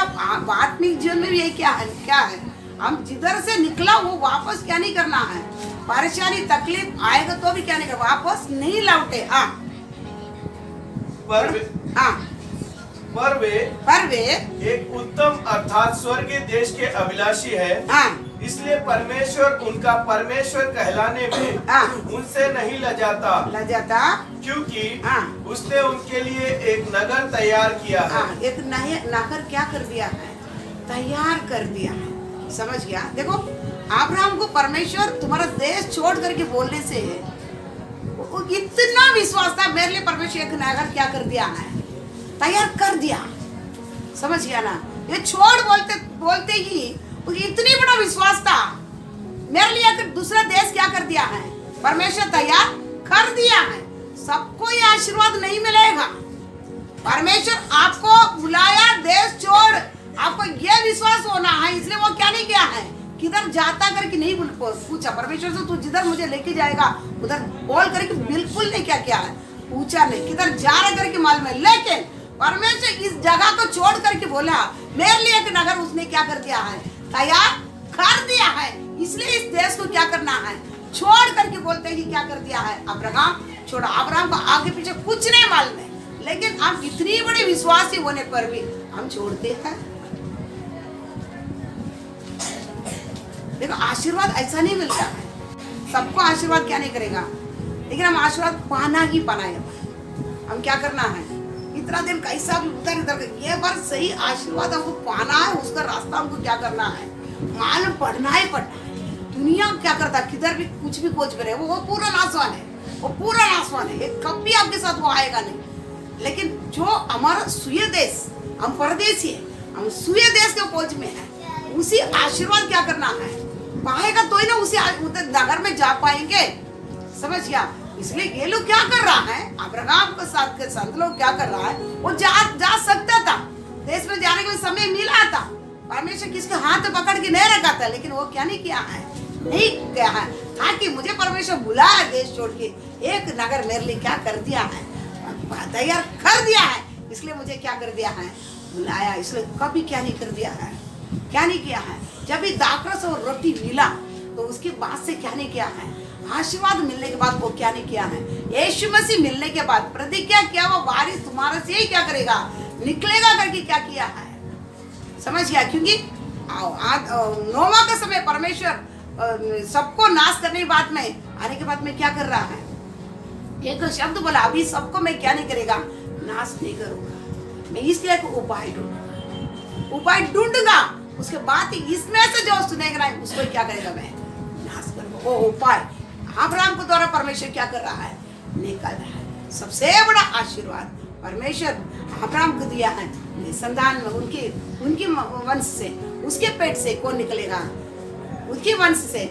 आत्मिक जीवन में भी यही क्या है, हम जिधर से निकला वो वापस क्या नहीं करना है, परेशानी तकलीफ आएगा तो भी क्या नहीं करना, वापस नहीं लौटे। हाँ, पर वे एक उत्तम अर्थात स्वर्गीय देश के अभिलाषी है। हाँ, इसलिए परमेश्वर उनका परमेश्वर कहलाने में उनसे नहीं लजाता, क्योंकि उसने उनके लिए एक नगर तैयार किया है। एक नगर क्या कर दिया है, तैयार कर दिया है। समझ गया। देखो अब्राहम को परमेश्वर तुम्हारा देश छोड़ करके बोलने से इतना विश्वास था, मेरे लिए परमेश्वर एक नगर क्या कर दिया है, तैयार कर दिया। समझ गया ना, ये छोड़ बोलते ही इतनी बड़ा विश्वास था, मेरे लिए एक दूसरा देश क्या कर दिया है, परमेश्वर तैयार कर दिया है। सबको ये आशीर्वाद नहीं मिलेगा। परमेश्वर आपको बुलाया देश छोड़, आपको ये विश्वास होना है, इसलिए वो क्या नहीं किया है, किधर जाता करके नहीं पूछा परमेश्वर से, तू जिधर मुझे लेके जाएगा उधर बोल करके बिल्कुल नहीं क्या किया है, पूछा नहीं किधर जा रहा करके मालूम है। लेकिन परमेश्वर इस जगह को छोड़ करके बोला, मेरे लिए एक नगर उसने क्या कर दिया है, तैयार कर दिया है। इसलिए इस देश को क्या करना है, छोड़ करके बोलते ही क्या कर दिया है, अब्राहम छोड़ा। अब्राहम को आगे पीछे कुछ नहीं मालूम है, लेकिन हम इतनी बड़ी विश्वासी होने पर भी हम छोड़ते हैं। देखो आशीर्वाद ऐसा नहीं मिलता है, सबको आशीर्वाद क्या नहीं करेगा, लेकिन हम आशीर्वाद पाना ही पाना है। हम क्या करना है, इतना दिन कैसा उधर इधर, ये बार सही आशीर्वाद हमको पाना है, उसका रास्ता हमको क्या करना है, मालूम पढ़ना ही पड़ना है। दुनिया क्या करता है, किधर भी कुछ भी खोज करे, वो पूरा नासवान है, वो पूरा नासवान है, कभी आपके साथ वो आएगा नहीं। लेकिन जो हमारा सुय देश, हम परदेसी है, हम सुय देश के खोज में है, उसी आशीर्वाद क्या करना है, पाएगा तो ही ना उसी नगर में जा पाएंगे। समझ गया। इसलिए ये लोग क्या कर रहा है, अब्राहम के साथ के संत लोग क्या कर रहा है, वो जा सकता था, देश में जाने के लिए समय मिला था, परमेश्वर किसके हाथ पकड़ के नहीं रखा था, लेकिन वो क्या नहीं किया है, नहीं किया है, ताकि मुझे परमेश्वर बुलाया देश छोड़ के, एक नगर मेरे लिए क्या कर दिया है, तैयार कर दिया है। इसलिए मुझे क्या कर दिया है, बुलाया। इसलिए कभी क्या नहीं कर दिया है, क्या नहीं किया है। जब भी दाखरस और रोटी मिला तो उसके बाद से क्या नहीं किया है, आशीर्वाद मिलने के बाद वो क्या नहीं किया है, यीशु मसीह मिलने के बाद प्रतिज्ञा किया, वो वारिस तुम्हारे से ही क्या करेगा, निकलेगा करके क्या किया है। समझ गया। क्योंकि नोवा का समय परमेश्वर सबको नाश करने की बात में आने के बाद में क्या कर रहा है, एक शब्द बोला, अभी सबको मैं क्या नहीं करेगा, नाश नहीं करूंगा, मैं इसके लिए उपाय ढूंढूंगा, उसके बाद इसमें से जो सुनेगा उसको क्या करेगा, मैं नाश करूंगा। वो उपाय अब्राहम को द्वारा परमेश्वर क्या कर रहा है, निकाल रहा है। सबसे बड़ा आशीर्वाद परमेश्वर अब्राहम को दिया है, संतान में उनकी वंश से, उसके पेट से कौन निकलेगा, उसके वंश से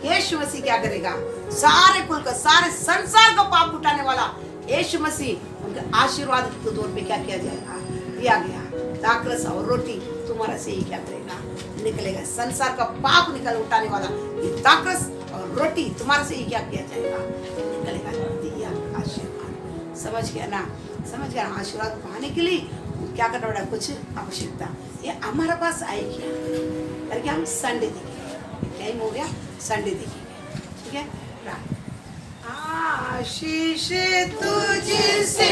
यीशु मसीह क्या करेगा, सारे कुल का, सारे संसार का पाप उठाने वाला यीशु मसीह, उनके आशीर्वाद के तौर पे क्या किया जाएगा, दिया गया। दाखरस और रोटी तुम्हारा से ही क्या करेगा, निकलेगा। संसार का पाप निकल उठाने वाला ये दाखरस और रोटी तुम्हारे से ही क्या किया जाएगा, निकलेगा, दिया आशीर्वाद। समझ गया ना, समझ गया। आशीर्वाद पाने के लिए क्या करना पड़ा, कुछ आवश्यकता, ये हमारे पास आएगी करके हम संडे देखेंगे। टाइम हो गया, संडे देखेंगे, ठीक है। आशीष तुझसे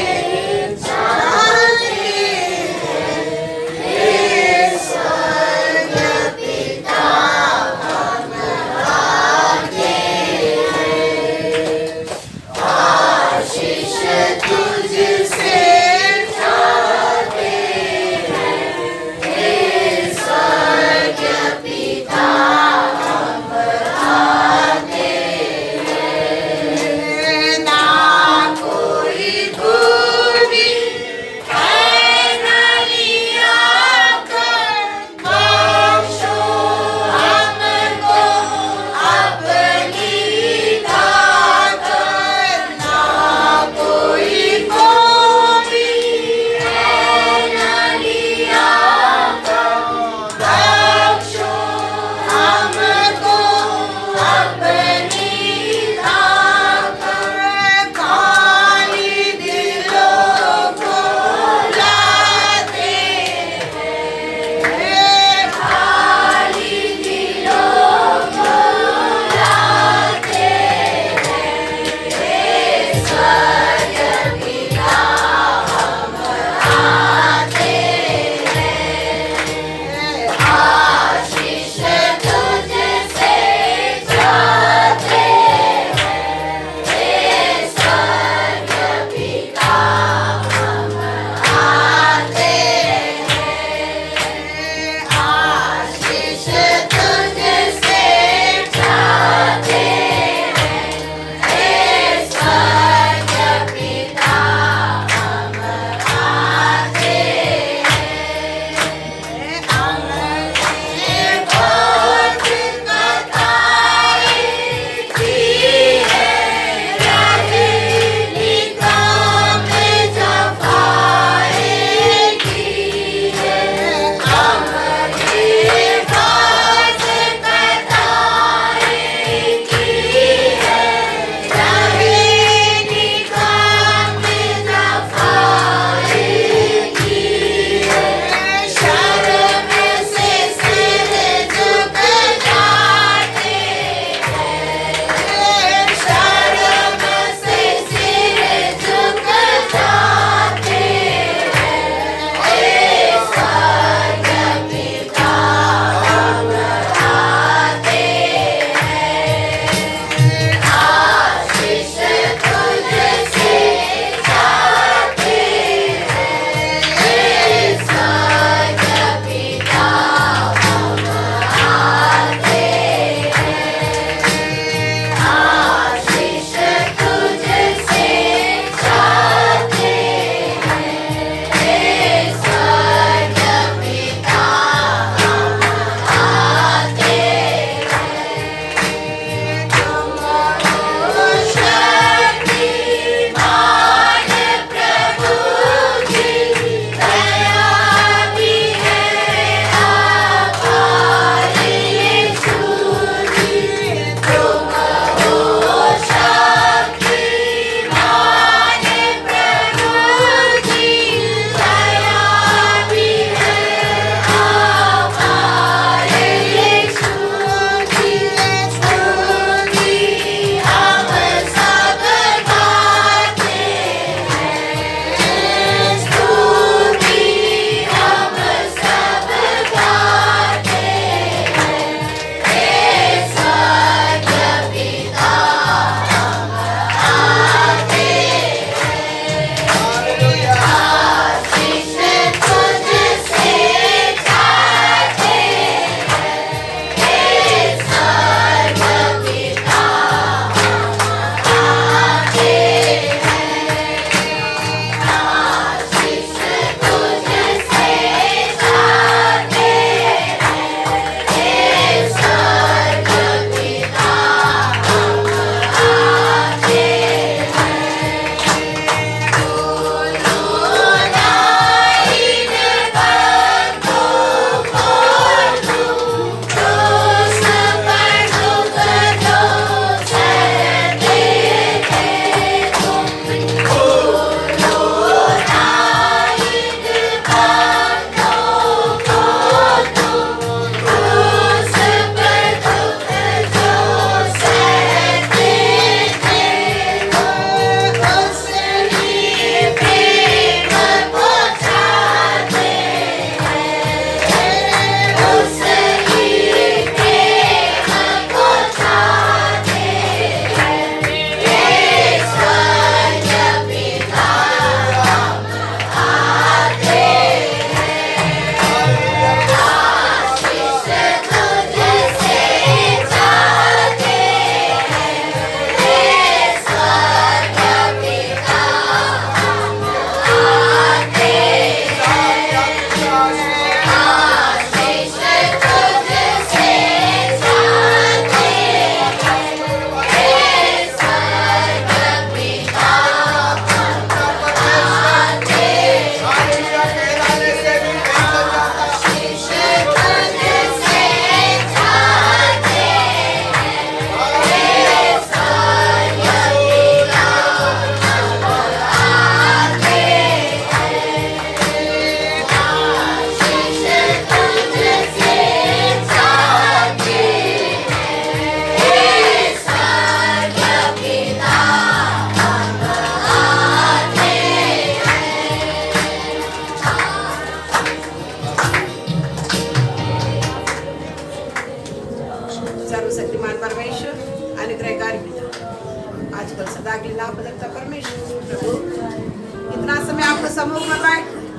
डिसाइड करें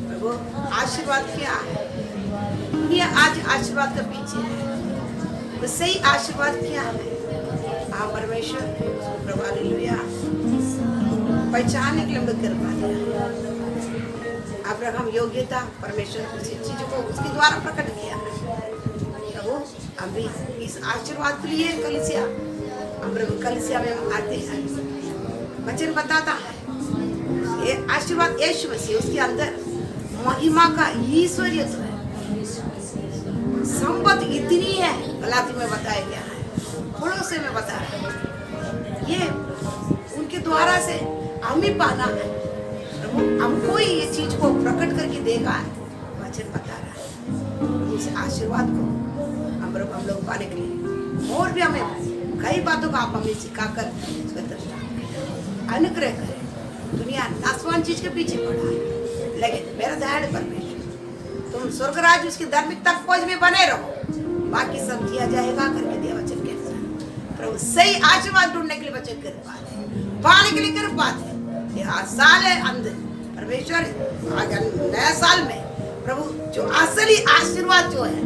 प्रभु आशीर्वाद क्या है। दुनिया आज आशीर्वाद के पीछे है, तो सही आशीर्वाद क्या है। आप परमेश्वर प्रभु हालेलुया पहचानने के लिए मदद कर पाते। अब्राहम योग्यता परमेश्वर किसी चीज को उसके द्वारा प्रकट किया है। प्रभु अभी इस आशीर्वाद के लिए कलीसिया हम प्रभु कलीसिया में हम आते हैं। वचन बताता है ये आशीर्वाद यीशु मसीह उसके अंदर महिमा का ईश्वरीयत्व है, संपत्ति इतनी है। गलाती में बताया गया है, पड़ोसे में बताया है, ये उनके द्वारा से हम ही पाना है। प्रभु हमको ही ये चीज को प्रकट करके देगा है, वचन बता रहा है। इस आशीर्वाद को हम लोग पाने के लिए और भी हमें कई बातों का आप हमें सिखाकर अनुग्रह करें। दुनिया नासवान चीज के पीछे पड़ा है, लेकिन मेरा दयालु परमेश्वर तुम स्वर्ग राज्य उसकी धार्मिकता खोज में बने रहो, बाकी सब किया जाएगा करके दिया वचन के अनुसार। प्रभु सही आशीर्वाद ढूंढने के लिए वचन कर पाते, पाने के लिए कर पाते। यह साल है अंदर परमेश्वर नया साल में प्रभु जो असली आशीर्वाद जो है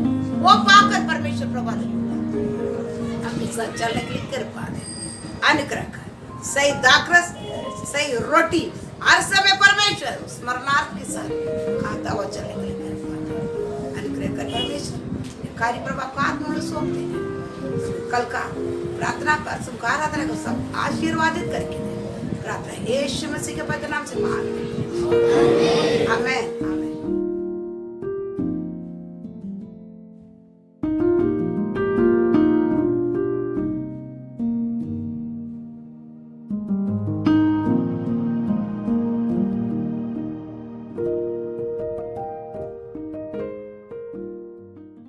वो पाकर परमेश्वर प्रभु हम इस चलने के लिए कर पाते। अनुग्रह कर सही दाखरस सही रोटी हर समय परमेश्वर स्मरणार्थ के साथ खाता हुआ चलने के लिए कर पाते। अनुग्रह कर परमेश्वर कार्य प्रभा को हाथ में सौंपते हैं। कल का प्रार्थना पर सुबह आराधना को सब आशीर्वादित करके दे प्रार्थना यीशु मसीह के पवित्र नाम से मांगते हैं। आमीन।